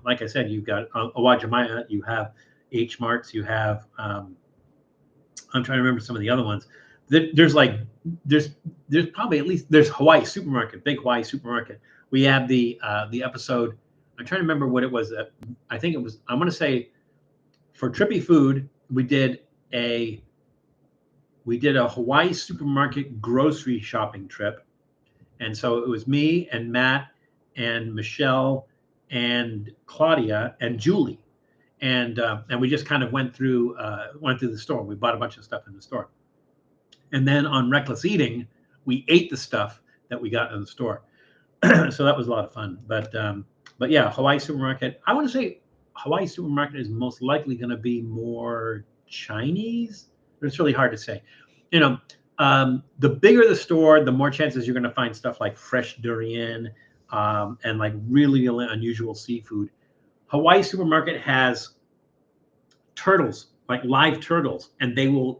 like I said, you've got Awajimaya, you have H Marts, you have I'm trying to remember some of the other ones. There's probably at least there's Hawaii Supermarket, big Hawaii Supermarket. We have the episode. I'm trying to remember what it was. I think it was. I want to say for Trippy Food, we did a Hawaii Supermarket grocery shopping trip. And so it was me and Matt and Michelle and Claudia and Julie. And we just kind of went through the store. We bought a bunch of stuff in the store. And then on Reckless Eating, we ate the stuff that we got in the store. So that was a lot of fun. But But yeah, Hawaii supermarket. I want to say Hawaii supermarket is most likely going to be more Chinese, but it's really hard to say. You know, the bigger the store, the more chances you're going to find stuff like fresh durian and like really, really unusual seafood. Hawaii supermarket has turtles, like live turtles, and they will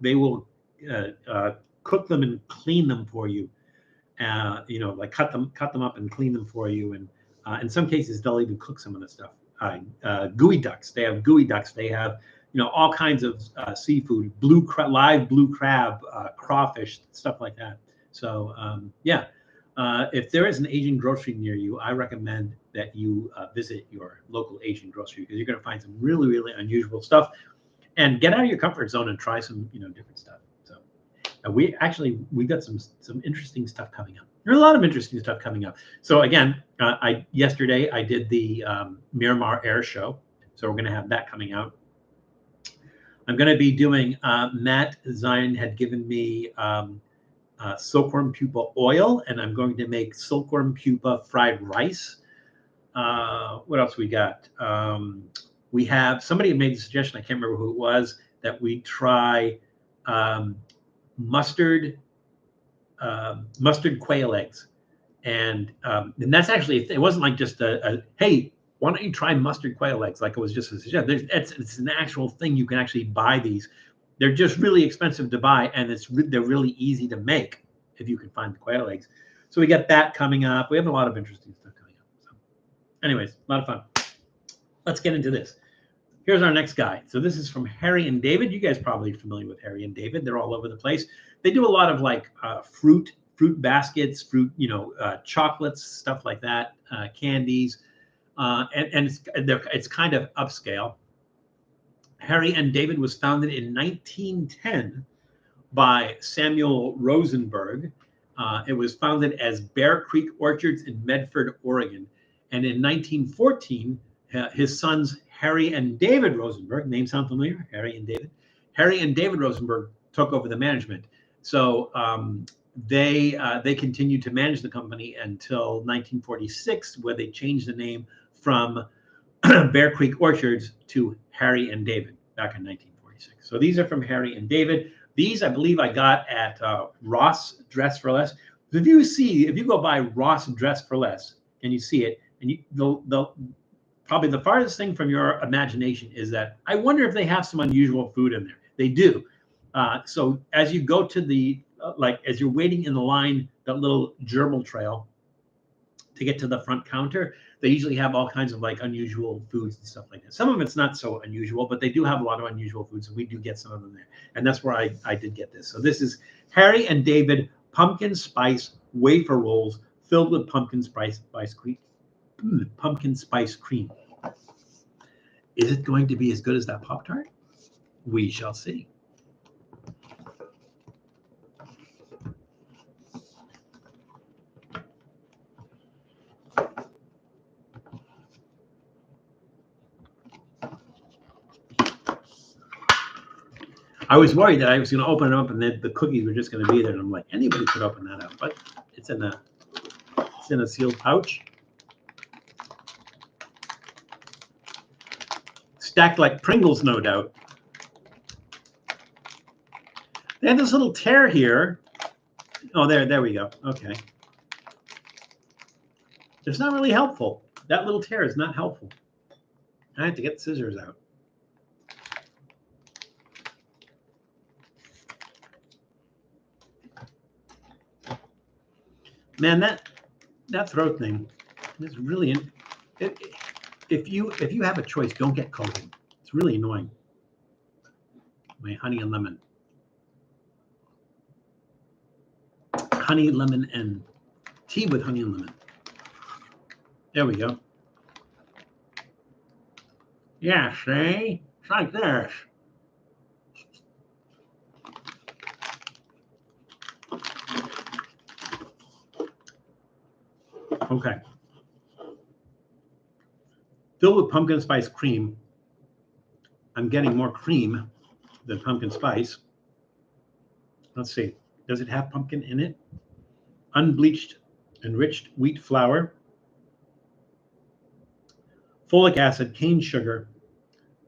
cook them and clean them for you. Like cut them up and clean them for you, and in some cases they'll even cook some of the stuff. Gooey ducks. They have gooey ducks. They have all kinds of seafood, live blue crab, crawfish, stuff like that. So yeah, if there is an Asian grocery near you, I recommend that you visit your local Asian grocery because you're going to find some really, really unusual stuff, and get out of your comfort zone and try some different stuff. So we got some interesting stuff coming up. There's a lot of interesting stuff coming up. So again, yesterday I did the Miramar Air Show, so we're going to have that coming out. I'm going to be doing. Matt Zion had given me silkworm pupa oil, and I'm going to make silkworm pupa fried rice. What else we got? We have somebody made the suggestion. I can't remember who it was, that we try mustard quail eggs, and that's actually, it wasn't like just a hey, why don't you try mustard quail eggs, like it was just a suggestion. It's an actual thing. You can actually buy these. They're just really expensive to buy, and they're really easy to make if you can find the quail eggs. So we got that coming up. We have a lot of interesting stuff coming up. So anyways, a lot of fun. Let's get into this. Here's our next guy. So this is from Harry and David. You guys probably are familiar with Harry and David. They're all over the place. They do a lot of like fruit baskets, chocolates, stuff like that, candies, and it's kind of upscale. Harry and David was founded in 1910 by Samuel Rosenberg. It was founded as Bear Creek Orchards in Medford, Oregon. And in 1914, his sons, Harry and David Rosenberg, name sound familiar? Harry and David? Harry and David Rosenberg took over the management. So they continued to manage the company until 1946, where they changed the name from Bear Creek Orchards to Harry and David back in 1946. So these are from Harry and David. These, I believe, I got at Ross Dress for Less. If you go by Ross Dress for Less and you see it, and they'll probably the farthest thing from your imagination is that I wonder if they have some unusual food in there. They do. So as you go to as you're waiting in the line, that little gerbil trail to get to the front counter, they usually have all kinds of like unusual foods and stuff like that. Some of it's not so unusual, but they do have a lot of unusual foods, and we do get some of them there. And that's where I did get this. So this is Harry and David pumpkin spice wafer rolls filled with pumpkin spice cream. Pumpkin spice cream. Is it going to be as good as that Pop-Tart? We shall see. I was worried that I was going to open it up and then the cookies were just going to be there. And I'm like, anybody could open that up, but it's in a sealed pouch. Stacked like Pringles, no doubt. They have this little tear here. Oh, there we go. Okay. It's not really helpful. That little tear is not helpful. I have to get the scissors out. Man, that throat thing is really if you have a choice, don't get COVID. It's really annoying. My honey and lemon. Honey, lemon, and tea with honey and lemon. There we go. Yeah, see? It's like this. Okay. Filled with pumpkin spice cream. I'm getting more cream than pumpkin spice. Let's see. Does it have pumpkin in it? Unbleached, enriched wheat flour. folic acid, cane sugar,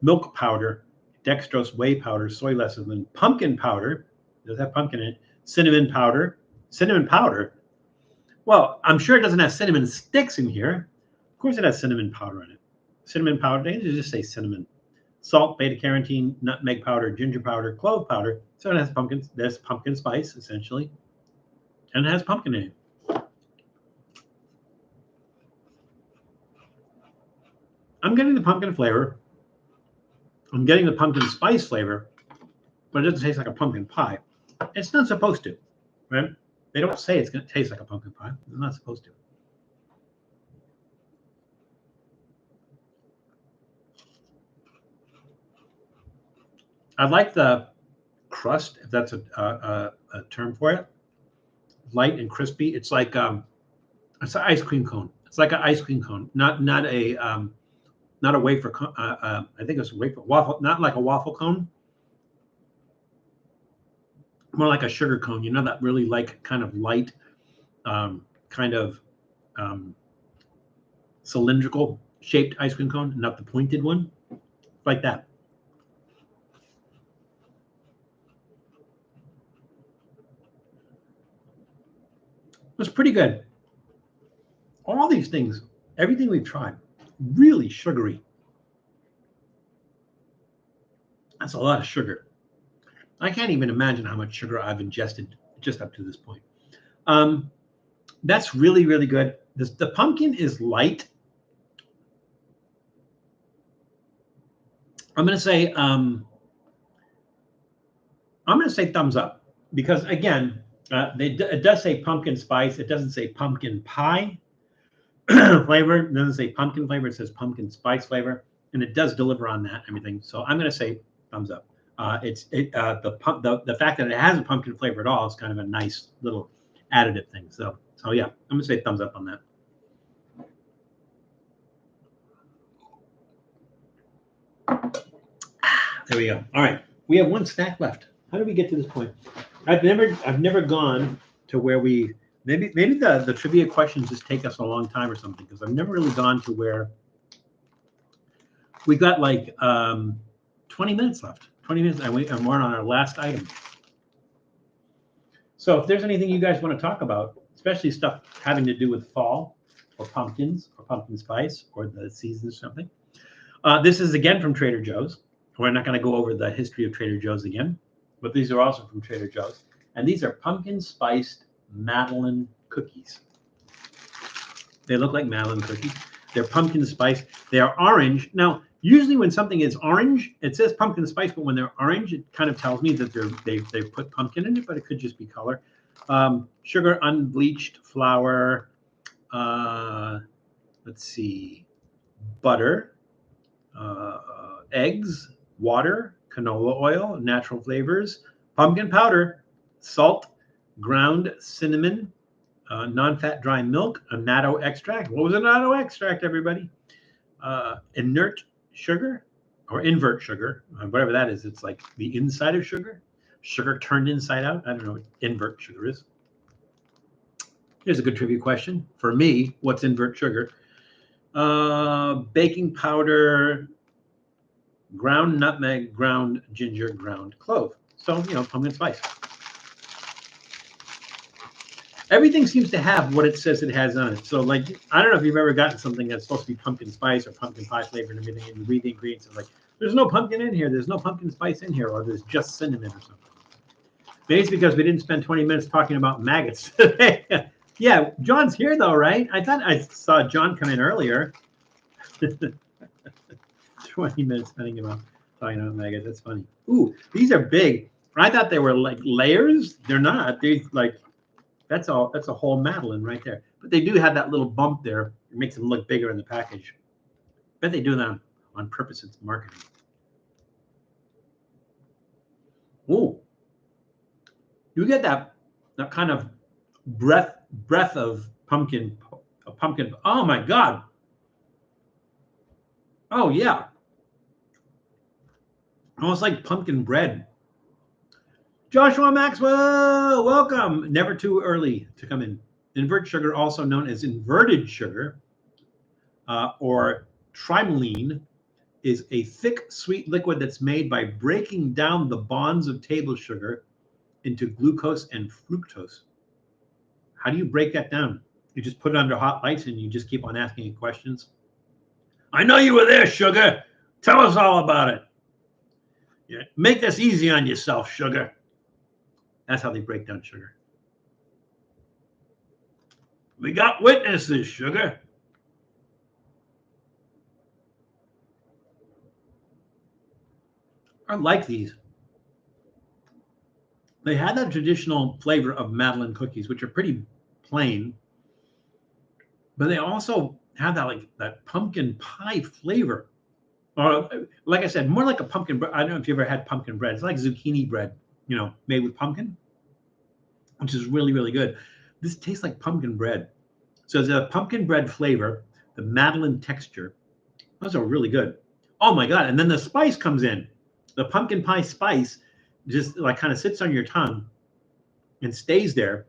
milk powder, dextrose, whey powder, soy lecithin, pumpkin powder. Does have pumpkin in it? Cinnamon powder. Cinnamon powder. Well, I'm sure it doesn't have cinnamon sticks in here. Of course, it has cinnamon powder in it. Cinnamon powder. They just say cinnamon. Salt, beta carotene, nutmeg powder, ginger powder, clove powder. So it has pumpkin. There's pumpkin spice essentially, and it has pumpkin in it. I'm getting the pumpkin flavor. I'm getting the pumpkin spice flavor, but it doesn't taste like a pumpkin pie. It's not supposed to, right? They don't say it's going to taste like a pumpkin pie. It's not supposed to. I like the crust, if that's a term for it. Light and crispy. It's like it's an ice cream cone. It's like an ice cream cone, not a wafer. I think it's a wafer waffle, not like a waffle cone. More like a sugar cone. You know, that really like kind of light, kind of cylindrical shaped ice cream cone, not the pointed one, like that. It was pretty good. All these things, everything we've tried, really sugary. That's a lot of sugar. I can't even imagine how much sugar I've ingested just up to this point. That's really, really good. The pumpkin is light. I'm gonna say thumbs up, because again, it does say pumpkin spice. It doesn't say pumpkin pie flavor. It doesn't say pumpkin flavor. It says pumpkin spice flavor, and it does deliver on that and everything. So I'm gonna say thumbs up. The fact that it has a pumpkin flavor at all is kind of a nice little additive thing. So yeah, I'm gonna say thumbs up on that. There we go. All right, we have one snack left. How did we get to this point? I've never gone to where we maybe the trivia questions just take us a long time or something, because I've never really gone to where we got like 20 minutes left. 20 minutes, and we're on our last item. So if there's anything you guys want to talk about, especially stuff having to do with fall or pumpkins or pumpkin spice or the season or something, this is again from Trader Joe's. We're not going to go over the history of Trader Joe's again, but these are also from Trader Joe's. And these are pumpkin spiced Madeleine cookies. They look like Madeleine cookies. They're pumpkin spice. They are orange. Now, usually when something is orange, it says pumpkin spice, but when they're orange, it kind of tells me that they've put pumpkin in it, but it could just be color. Sugar, unbleached flour, let's see, butter, eggs, water, canola oil, natural flavors, pumpkin powder, salt, ground cinnamon, non-fat dry milk, annatto extract. What was annatto extract, everybody? Inert sugar or invert sugar, whatever that is. It's like the inside of sugar, sugar turned inside out. I don't know what invert sugar is. Here's a good trivia question for me. What's invert sugar? Baking powder, ground nutmeg, ground ginger, ground clove. So, pumpkin spice. Everything seems to have what it says it has on it. So, like, I don't know if you've ever gotten something that's supposed to be pumpkin spice or pumpkin pie flavor and everything, and you read the ingredients and like, there's no pumpkin in here, there's no pumpkin spice in here, or there's just cinnamon or something. Maybe it's because we didn't spend 20 minutes talking about maggots today. Yeah, John's here though, right? I thought I saw John come in earlier. 20 minutes talking about maggots. That's funny. Ooh, these are big. I thought they were like layers. They're not. They're like, that's a whole Madeleine right there. But they do have that little bump there. It makes them look bigger in the package. Bet they do that on purpose. It's marketing. Ooh, you get that kind of breath of pumpkin. Oh my God. Oh yeah. Almost like pumpkin bread. Joshua Maxwell, welcome. Never too early to come in. Invert sugar, also known as inverted sugar, or Trimoline is a thick, sweet liquid that's made by breaking down the bonds of table sugar into glucose and fructose. How do you break that down? You just put it under hot lights and you just keep on asking it questions. I know you were there, sugar. Tell us all about it. Yeah, make this easy on yourself, sugar. That's how they break down sugar. We got witnesses, sugar. I like these. They had that traditional flavor of Madeleine cookies, which are pretty plain, but they also have that like that pumpkin pie flavor. Or like I said, more like a pumpkin bread. I don't know if you ever had pumpkin bread. It's like zucchini bread, you know, made with pumpkin, which is really, really good. This tastes like pumpkin bread. So it's a pumpkin bread flavor, the Madeleine texture. Those are really good. Oh my God. And then the spice comes in. The pumpkin pie spice just like kind of sits on your tongue and stays there.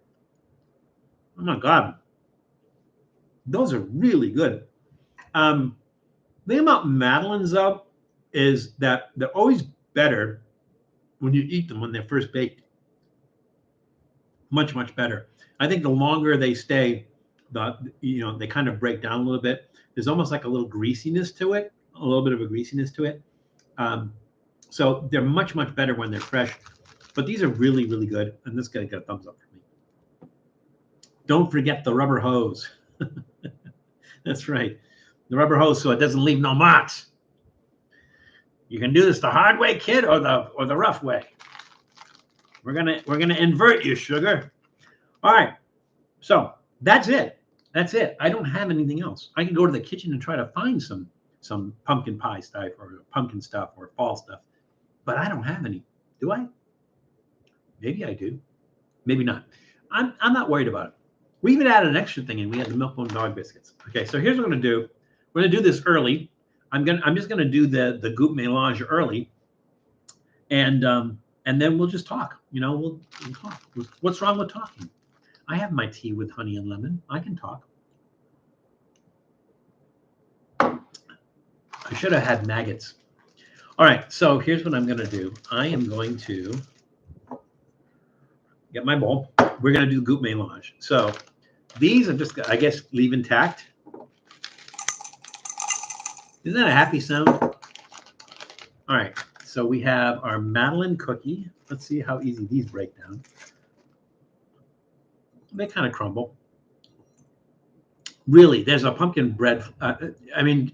Oh my God. Those are really good. The thing about Madeleines though is that they're always better when you eat them when they're first baked. Much, much better. I think the longer they stay, they kind of break down a little bit. There's almost like a little greasiness to it, a little bit of a greasiness to it. So they're much, much better when they're fresh. But these are really, really good. And this guy got a thumbs up for me. Don't forget the rubber hose. That's right. The rubber hose so it doesn't leave no marks. You can do this the hard way, kid, or the rough way. We're gonna invert you, sugar. All right. So that's it. That's it. I don't have anything else. I can go to the kitchen and try to find some pumpkin pie stuff or pumpkin stuff or fall stuff, but I don't have any. Do I? Maybe I do. Maybe not. I'm not worried about it. We even added an extra thing in. We had the Milk-Bone dog biscuits. Okay, so here's what I'm gonna do. We're gonna do this early. I'm just gonna do the goût mélange early, and then we'll just talk. You know, we'll talk. What's wrong with talking? I have my tea with honey and lemon. I can talk. I should have had maggots. All right, so here's what I'm going to do. I am going to get my bowl. We're going to do goût mélange. So these are just, I guess, leave intact. Isn't that a happy sound? All right, so we have our Madeleine cookie. Let's see how easy these break down. They kind of crumble. Really, there's a pumpkin bread. I mean,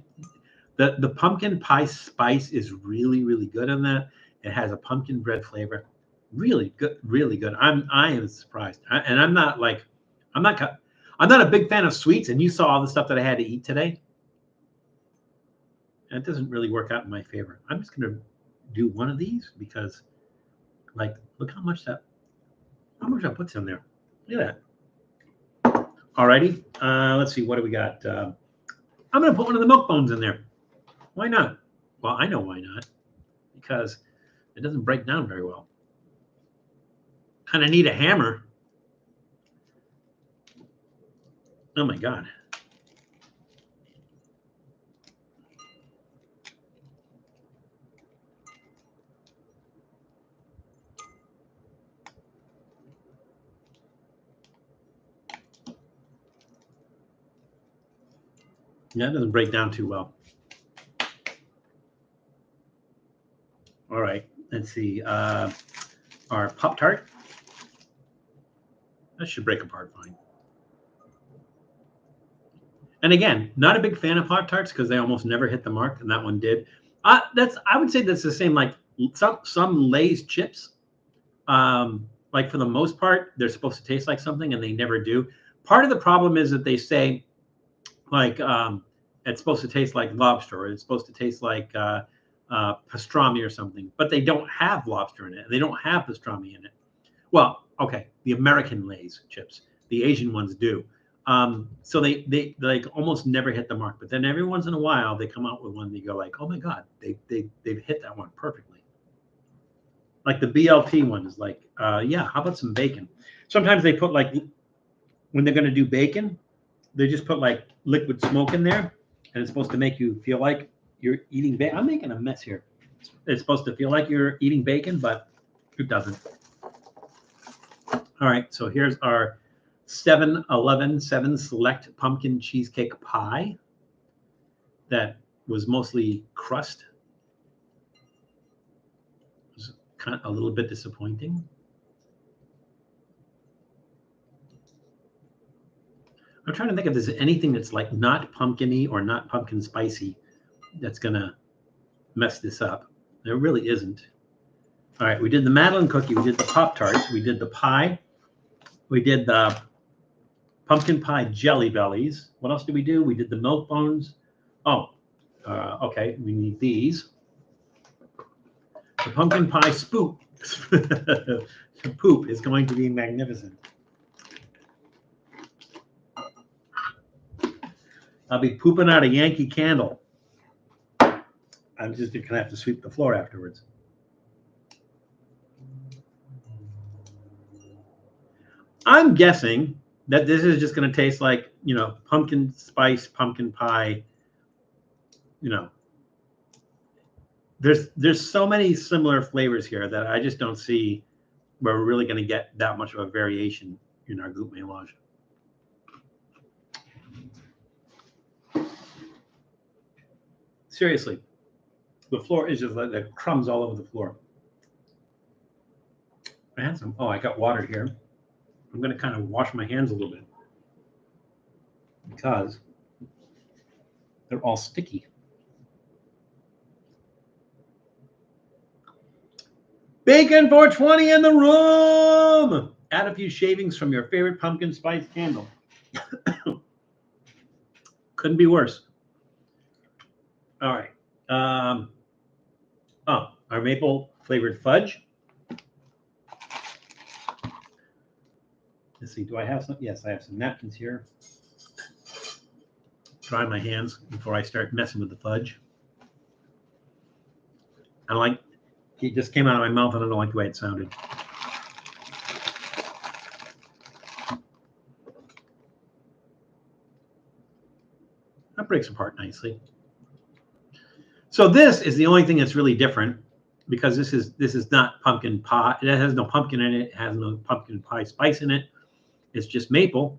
the pumpkin pie spice is really, really good on that. It has a pumpkin bread flavor. Really good, really good. I am surprised. I'm not a big fan of sweets. And you saw all the stuff that I had to eat today. And it doesn't really work out in my favor. I'm just going to do one of these because, like, look how much that puts in there. Look at that. Alrighty, let's see, what do we got? I'm going to put one of the milk bones in there. Why not? Well, I know why not. Because it doesn't break down very well. Kind of need a hammer. Oh my God. Yeah, it doesn't break down too well. All right, let's see. Our Pop-Tart. That should break apart fine. And again, not a big fan of Pop-Tarts because they almost never hit the mark, and that one did. I would say that's the same like some Lay's chips. Like for the most part, they're supposed to taste like something, and they never do. Part of the problem is that they say, like, it's supposed to taste like lobster, or it's supposed to taste like pastrami or something, but they don't have lobster in it. They don't have pastrami in it. Well, okay, the American Lay's chips, the Asian ones do. So they like almost never hit the mark, but then every once in a while they come out with one that you go like, oh my God, they've hit that one perfectly. Like the BLT one is like, yeah, how about some bacon? Sometimes they put like, when they're going to do bacon, they just put like liquid smoke in there and it's supposed to make you feel like you're eating bacon. I'm making a mess here. It's supposed to feel like you're eating bacon, but it doesn't. All right, so here's our 7 Select Pumpkin Cheesecake Pie that was mostly crust. It was kind of a little bit disappointing. I'm trying to think if there's anything that's like not pumpkin-y or not pumpkin spicy that's gonna mess this up. There really isn't. All right, we did the Madeleine cookie, we did the Pop-Tarts, we did the pie, we did the pumpkin pie jelly bellies. What else did we do? We did the milk bones. Oh, okay, we need these. The pumpkin pie spoop. The poop is going to be magnificent. I'll be pooping out a Yankee Candle. I'm just going to have to sweep the floor afterwards. I'm guessing that this is just going to taste like, you know, pumpkin spice, pumpkin pie. You know, there's so many similar flavors here that I just don't see where we're really going to get that much of a variation in our goût mélange. Seriously, the floor is just like the crumbs all over the floor. I had some. Oh, I got water here. I'm going to kind of wash my hands a little bit because they're all sticky. Bacon 420 in the room. Add a few shavings from your favorite pumpkin spice candle. Couldn't be worse. All right. Oh, our maple flavored fudge. Let's see. Do I have some? Yes, I have some napkins here. Dry my hands before I start messing with the fudge. I like. It just came out of my mouth, and I don't like the way it sounded. That breaks apart nicely. So this is the only thing that's really different because this is not pumpkin pie. It has no pumpkin in it. It has no pumpkin pie spice in it. It's just maple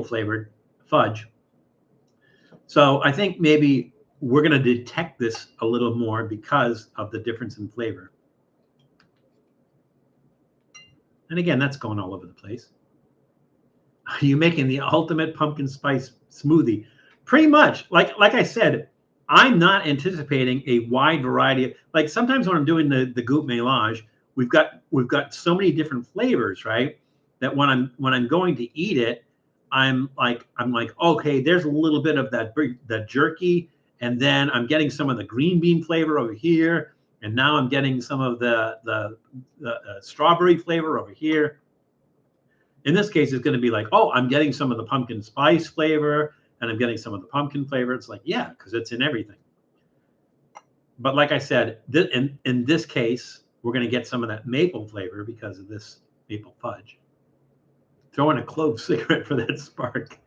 flavored fudge. So I think maybe we're going to detect this a little more because of the difference in flavor. And again, that's going all over the place. Are you making the ultimate pumpkin spice smoothie? Pretty much. Like I said, I'm not anticipating a wide variety of, like sometimes when I'm doing the goût mélange, we've got so many different flavors, right? That when I'm going to eat it, I'm like, okay, there's a little bit of that jerky, and then I'm getting some of the green bean flavor over here, and now I'm getting some of the strawberry flavor over here. In this case, it's going to be like, oh, I'm getting some of the pumpkin spice flavor, and I'm getting some of the pumpkin flavor. It's like, yeah, because it's in everything. But like I said, in this case, we're going to get some of that maple flavor because of this maple fudge. Throw in a clove cigarette for that spark.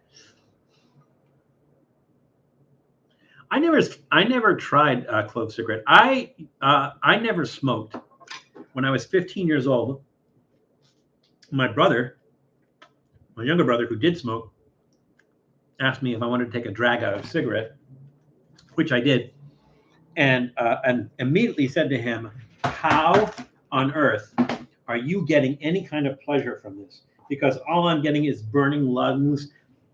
I never tried a clove cigarette. I never smoked. When I was 15 years old, my younger brother who did smoke, asked me if I wanted to take a drag out of a cigarette, which I did, and immediately said to him, "How on earth are you getting any kind of pleasure from this? Because all I'm getting is burning lungs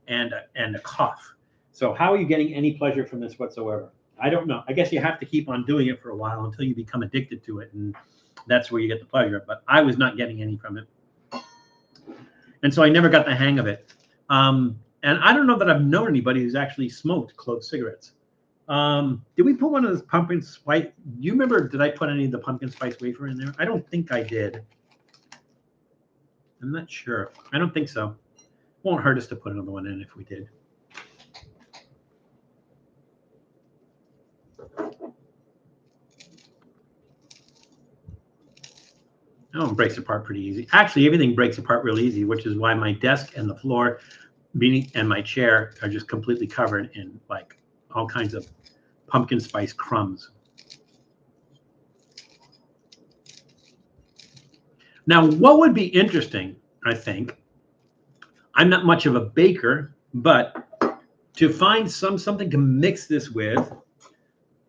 and a cough. So how are you getting any pleasure from this whatsoever?" I don't know. I guess you have to keep on doing it for a while until you become addicted to it, and that's where you get the pleasure. But I was not getting any from it, and so I never got the hang of it. And I don't know that I've known anybody who's actually smoked clove cigarettes. Did we put one of those pumpkin spice? Do you remember? Did I put any of the pumpkin spice wafer in there? I don't think I did. I'm not sure. I don't think so. Won't hurt us to put another one in if we did. Oh, it breaks apart pretty easy. Actually, everything breaks apart real easy, which is why my desk and the floor beneath and my chair are just completely covered in like all kinds of pumpkin spice crumbs. Now, what would be interesting, I think, I'm not much of a baker, but to find something to mix this with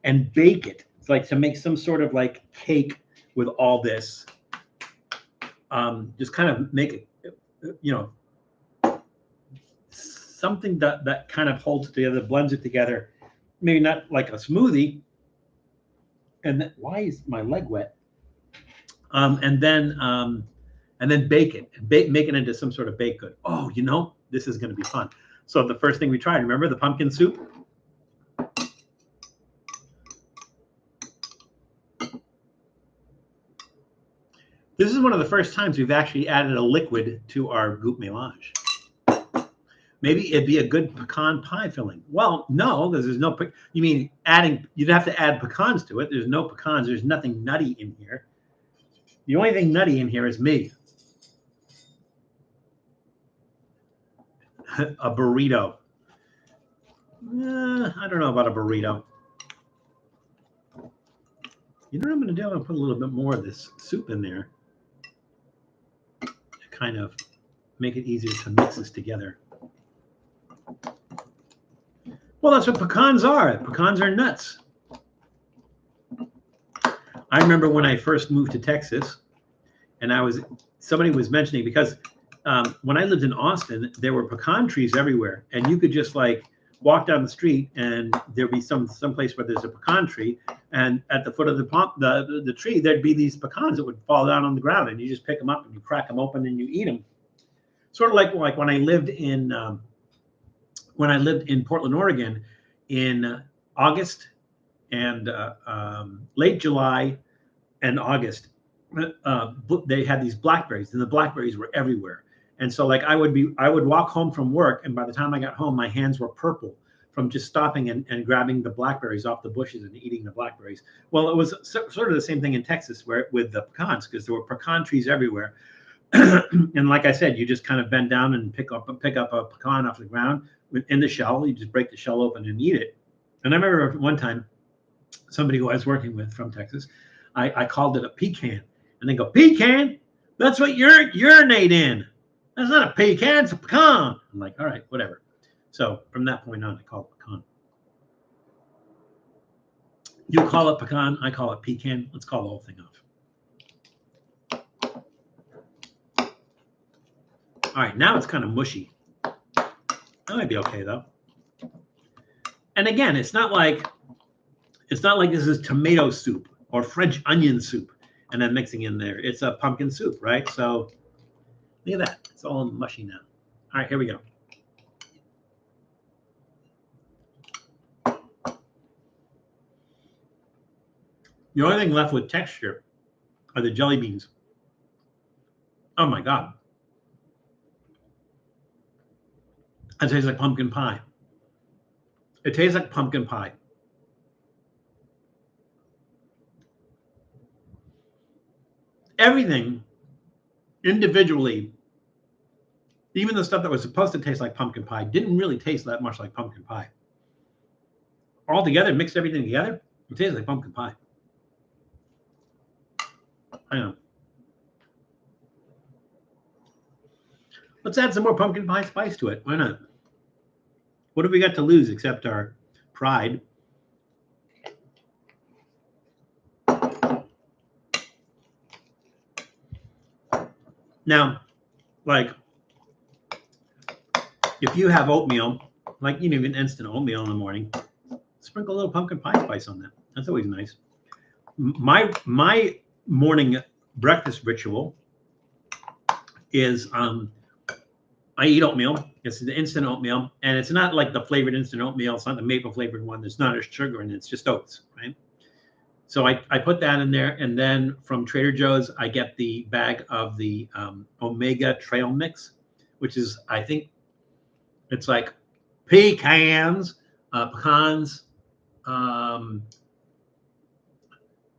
and bake it. It's like to make some sort of like cake with all this. Just kind of make it, you know, something that kind of holds it together, blends it together. Maybe not like a smoothie. And then, why is my leg wet? And then bake it, make it into some sort of baked good. Oh, you know, this is going to be fun. So the first thing we tried, remember the pumpkin soup? This is one of the first times we've actually added a liquid to our goût mélange. Maybe it'd be a good pecan pie filling. Well, no, because there's no, you mean adding, you'd have to add pecans to it. There's no pecans. There's nothing nutty in here. The only thing nutty in here is me. A burrito. I don't know about a burrito. You know what I'm going to do? I'm going to put a little bit more of this soup in there to kind of make it easier to mix this together. Well, that's what pecans are. Pecans are nuts. I remember when I first moved to Texas, and somebody was mentioning, because when I lived in Austin, there were pecan trees everywhere, and you could just like walk down the street, and there'd be some place where there's a pecan tree, and at the foot of the tree, there'd be these pecans that would fall down on the ground, and you just pick them up and you crack them open and you eat them. Sort of like when I lived in Portland, Oregon, in August and late July and August. They had these blackberries, and the blackberries were everywhere. And so like I would walk home from work, and by the time I got home, my hands were purple from just stopping and grabbing the blackberries off the bushes and eating the blackberries. Well, it was sort of the same thing in Texas with the pecans, because there were pecan trees everywhere. And like I said, you just kind of bend down and pick up a pecan off the ground in the shell. You just break the shell open and eat it. And I remember one time, somebody who I was working with from Texas, I called it a pecan. And they go, pecan? That's what you urinate in. That's not a pecan, it's a pecan. I'm like, all right, whatever. So from that point on, I call it pecan. You call it pecan, I call it pecan. Let's call the whole thing off. All right, now it's kind of mushy. That might be okay though. And again, it's not like this is tomato soup or French onion soup and then mixing in there. It's a pumpkin soup, right? So look at that. It's all mushy now. All right, here we go. The only thing left with texture are the jelly beans. Oh my God. It tastes like pumpkin pie. It tastes like pumpkin pie. Everything individually, even the stuff that was supposed to taste like pumpkin pie, didn't really taste that much like pumpkin pie. All together, mixed everything together, it tastes like pumpkin pie. I know. Let's add some more pumpkin pie spice to it. Why not? What have we got to lose except our pride? Now, like, if you have oatmeal, like even instant oatmeal in the morning, sprinkle a little pumpkin pie spice on that. That's always nice. My morning breakfast ritual is I eat oatmeal. It's the instant oatmeal, and it's not like the flavored instant oatmeal. It's not the maple flavored one. There's not a sugar in it. It's just oats, right? So I put that in there, and then from Trader Joe's, I get the bag of the Omega Trail Mix, which is, I think, it's like pecans, pecans,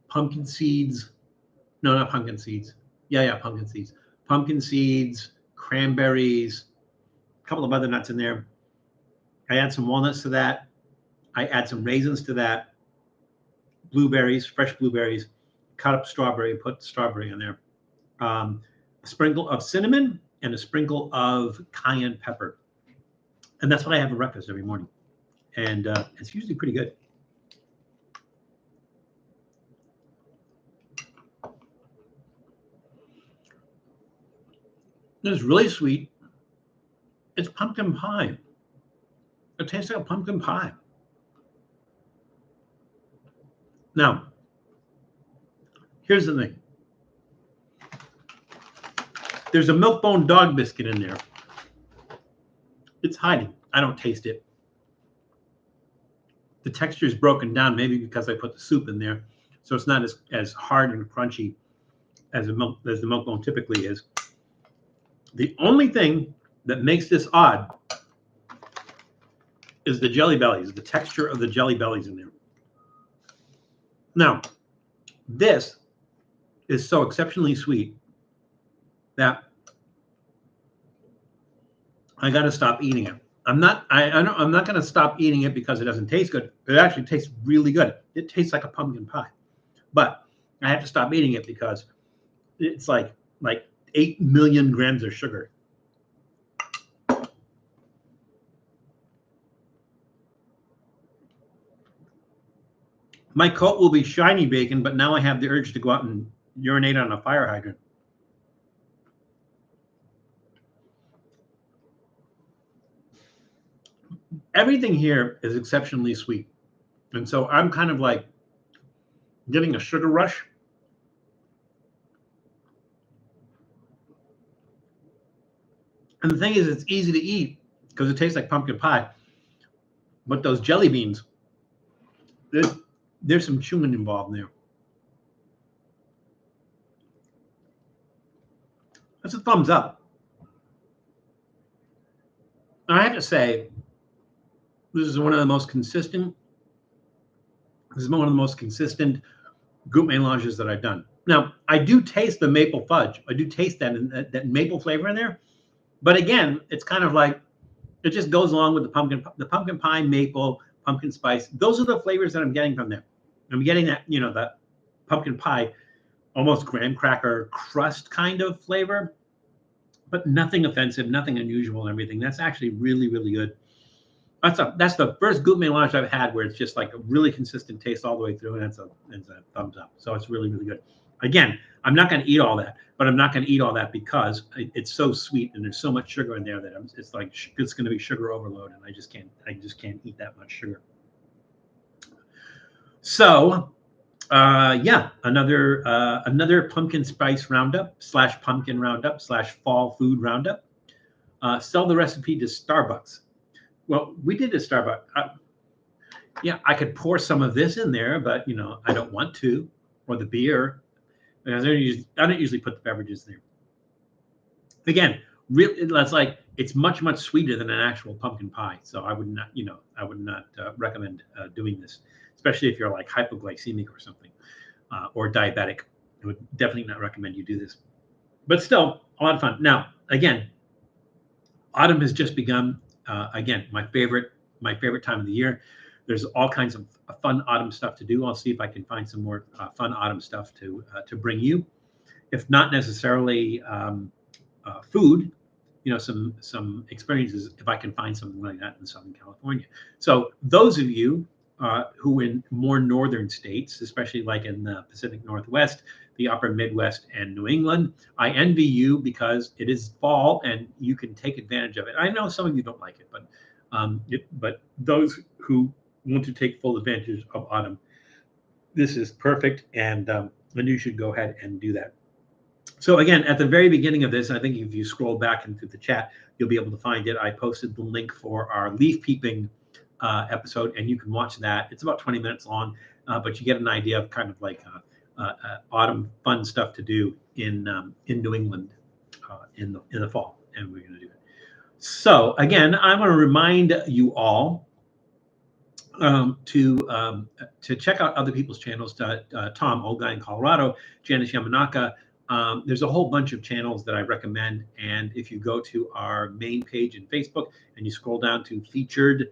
pumpkin seeds. No, not pumpkin seeds. Yeah, pumpkin seeds. Pumpkin seeds, cranberries, a couple of other nuts in there. I add some walnuts to that, I add some raisins to that, blueberries, fresh blueberries, cut up strawberry, put strawberry in there, a sprinkle of cinnamon, and a sprinkle of cayenne pepper. And that's what I have for breakfast every morning. And it's usually pretty good. It's really sweet. It's pumpkin pie. It tastes like a pumpkin pie. Now, here's the thing. There's a milk-bone dog biscuit in there. It's hiding. I don't taste it. The texture is broken down, maybe because I put the soup in there, so it's not as hard and crunchy as the milk bone typically is. The only thing that makes this odd is the jelly bellies, the texture of the jelly bellies in there. Now, this is so exceptionally sweet that I got to stop eating it. I'm not going to stop eating it because it doesn't taste good. It actually tastes really good. It tastes like a pumpkin pie, but I have to stop eating it because it's like 8 million grams of sugar. My coat will be shiny bacon, but now I have the urge to go out and urinate on a fire hydrant. Everything here is exceptionally sweet. And so I'm kind of like getting a sugar rush. And the thing is, it's easy to eat because it tastes like pumpkin pie. But those jelly beans, there's some chewing involved there. That's a thumbs up. I have to say, this is one of the most consistent. This is one of the most consistent group mélanges that I've done. Now, I do taste the maple fudge. I do taste that maple flavor in there. But again, it's kind of like it just goes along with the pumpkin pie, maple, pumpkin spice. Those are the flavors that I'm getting from there. I'm getting that, that pumpkin pie, almost graham cracker crust kind of flavor, but nothing offensive, nothing unusual and everything. That's actually really, really good. That's the first goût mélange I've had where it's just like a really consistent taste all the way through, and it's a thumbs up. So it's really, really good. Again, I'm not going to eat all that, but I'm not going to eat all that because it's so sweet and there's so much sugar in there that it's like it's going to be sugar overload, and I just can't eat that much sugar. So, yeah, another pumpkin spice roundup / pumpkin roundup / fall food roundup. Sell the recipe to Starbucks. Well, we did a Starbucks. Yeah, I could pour some of this in there, but I don't want to, or the beer. I don't usually put the beverages there. Again, really, that's like it's much sweeter than an actual pumpkin pie. So I would not recommend doing this, especially if you're like hypoglycemic or something, or diabetic. I would definitely not recommend you do this. But still, a lot of fun. Now, again, autumn has just begun. Again, my favorite time of the year. There's all kinds of fun autumn stuff to do. I'll see if I can find some more fun autumn stuff to bring you. If not necessarily food, some experiences. If I can find something like that in Southern California. So those of you who in more northern states, especially like in the Pacific Northwest, the upper Midwest, and New England, I envy you because it is fall and you can take advantage of it. I know some of you don't like it, but those who want to take full advantage of autumn, this is perfect, and you should go ahead and do that. So again, at the very beginning of this, I think if you scroll back into the chat, you'll be able to find it. I posted the link for our leaf peeping episode, and you can watch that. It's about 20 minutes long, but you get an idea of kind of like autumn fun stuff to do in New England in the fall, and we're going to do it. So again, I want to remind you all to check out other people's channels. Tom, old guy in Colorado, Janice Yamanaka. There's a whole bunch of channels that I recommend, and if you go to our main page in Facebook and you scroll down to featured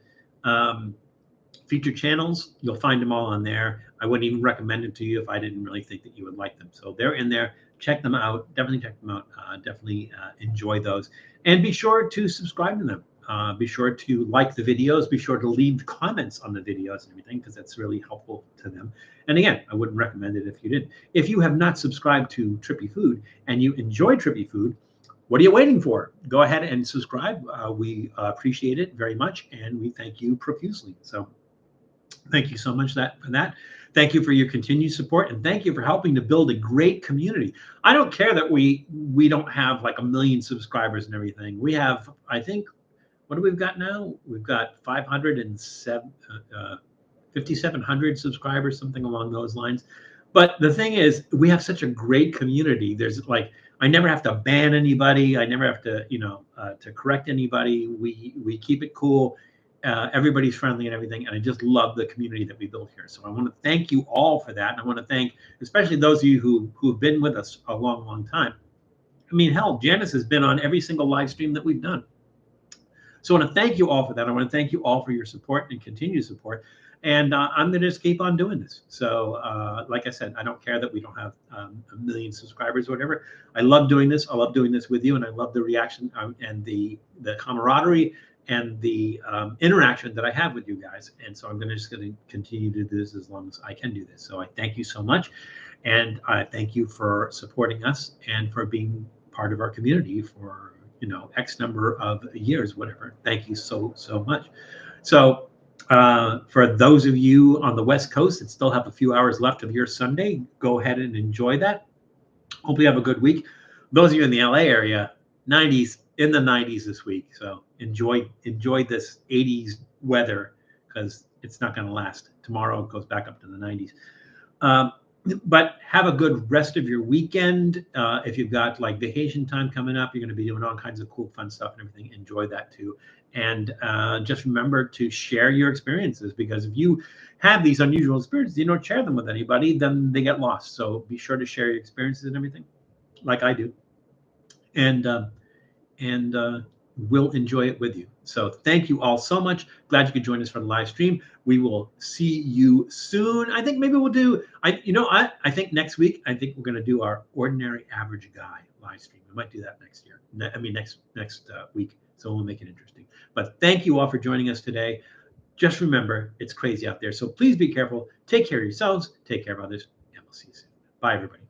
featured channels. You'll find them all on there. I wouldn't even recommend it to you if I didn't really think that you would like them. So they're in there. Check them out. Definitely check them out. Definitely enjoy those. And be sure to subscribe to them. Be sure to like the videos. Be sure to leave comments on the videos and everything, because that's really helpful to them. And again, I wouldn't recommend it if you didn't. If you have not subscribed to Trippy Food and you enjoy Trippy Food, what are you waiting for? Go ahead and subscribe. We appreciate it very much, and we thank you profusely. So thank you so much for that. Thank you for your continued support, and thank you for helping to build a great community. I don't care that we don't have like 1 million subscribers and everything. We have, I think, what do we've got now? We've got 5,700 subscribers, something along those lines. But the thing is, we have such a great community. There's like, I never have to ban anybody. I never have to, to correct anybody. We keep it cool. Everybody's friendly and everything. And I just love the community that we built here. So I want to thank you all for that. And I want to thank especially those of you who have been with us a long, long time. I mean, hell, Janice has been on every single live stream that we've done. So I want to thank you all for that. I want to thank you all for your support and continued support. And I'm going to just keep on doing this. So like I said, I don't care that we don't have 1 million subscribers or whatever. I love doing this. I love doing this with you. And I love the reaction and the camaraderie and the interaction that I have with you guys. And so I'm just going to continue to do this as long as I can do this. So I thank you so much. And I thank you for supporting us and for being part of our community for X number of years, whatever. Thank you so much. So for those of you on the West Coast that still have a few hours left of your Sunday, go ahead and enjoy that. Hope you have a good week. Those of you in the LA area, in the 90s this week. So enjoy this 80s weather, because it's not going to last. Tomorrow it goes back up to the 90s. But have a good rest of your weekend. If you've got like vacation time coming up, you're going to be doing all kinds of cool, fun stuff and everything. Enjoy that too. And just remember to share your experiences, because if you have these unusual experiences, you don't share them with anybody, then they get lost. So be sure to share your experiences and everything, like I do. And we'll enjoy it with you. So thank you all so much. Glad you could join us for the live stream. We will see you soon. I think maybe we'll do, I think next week, I think we're going to do our ordinary average guy live stream. We might do that next week. So we'll make it interesting. But thank you all for joining us today. Just remember, it's crazy out there. So please be careful. Take care of yourselves. Take care of others. And we'll see you soon. Bye, everybody.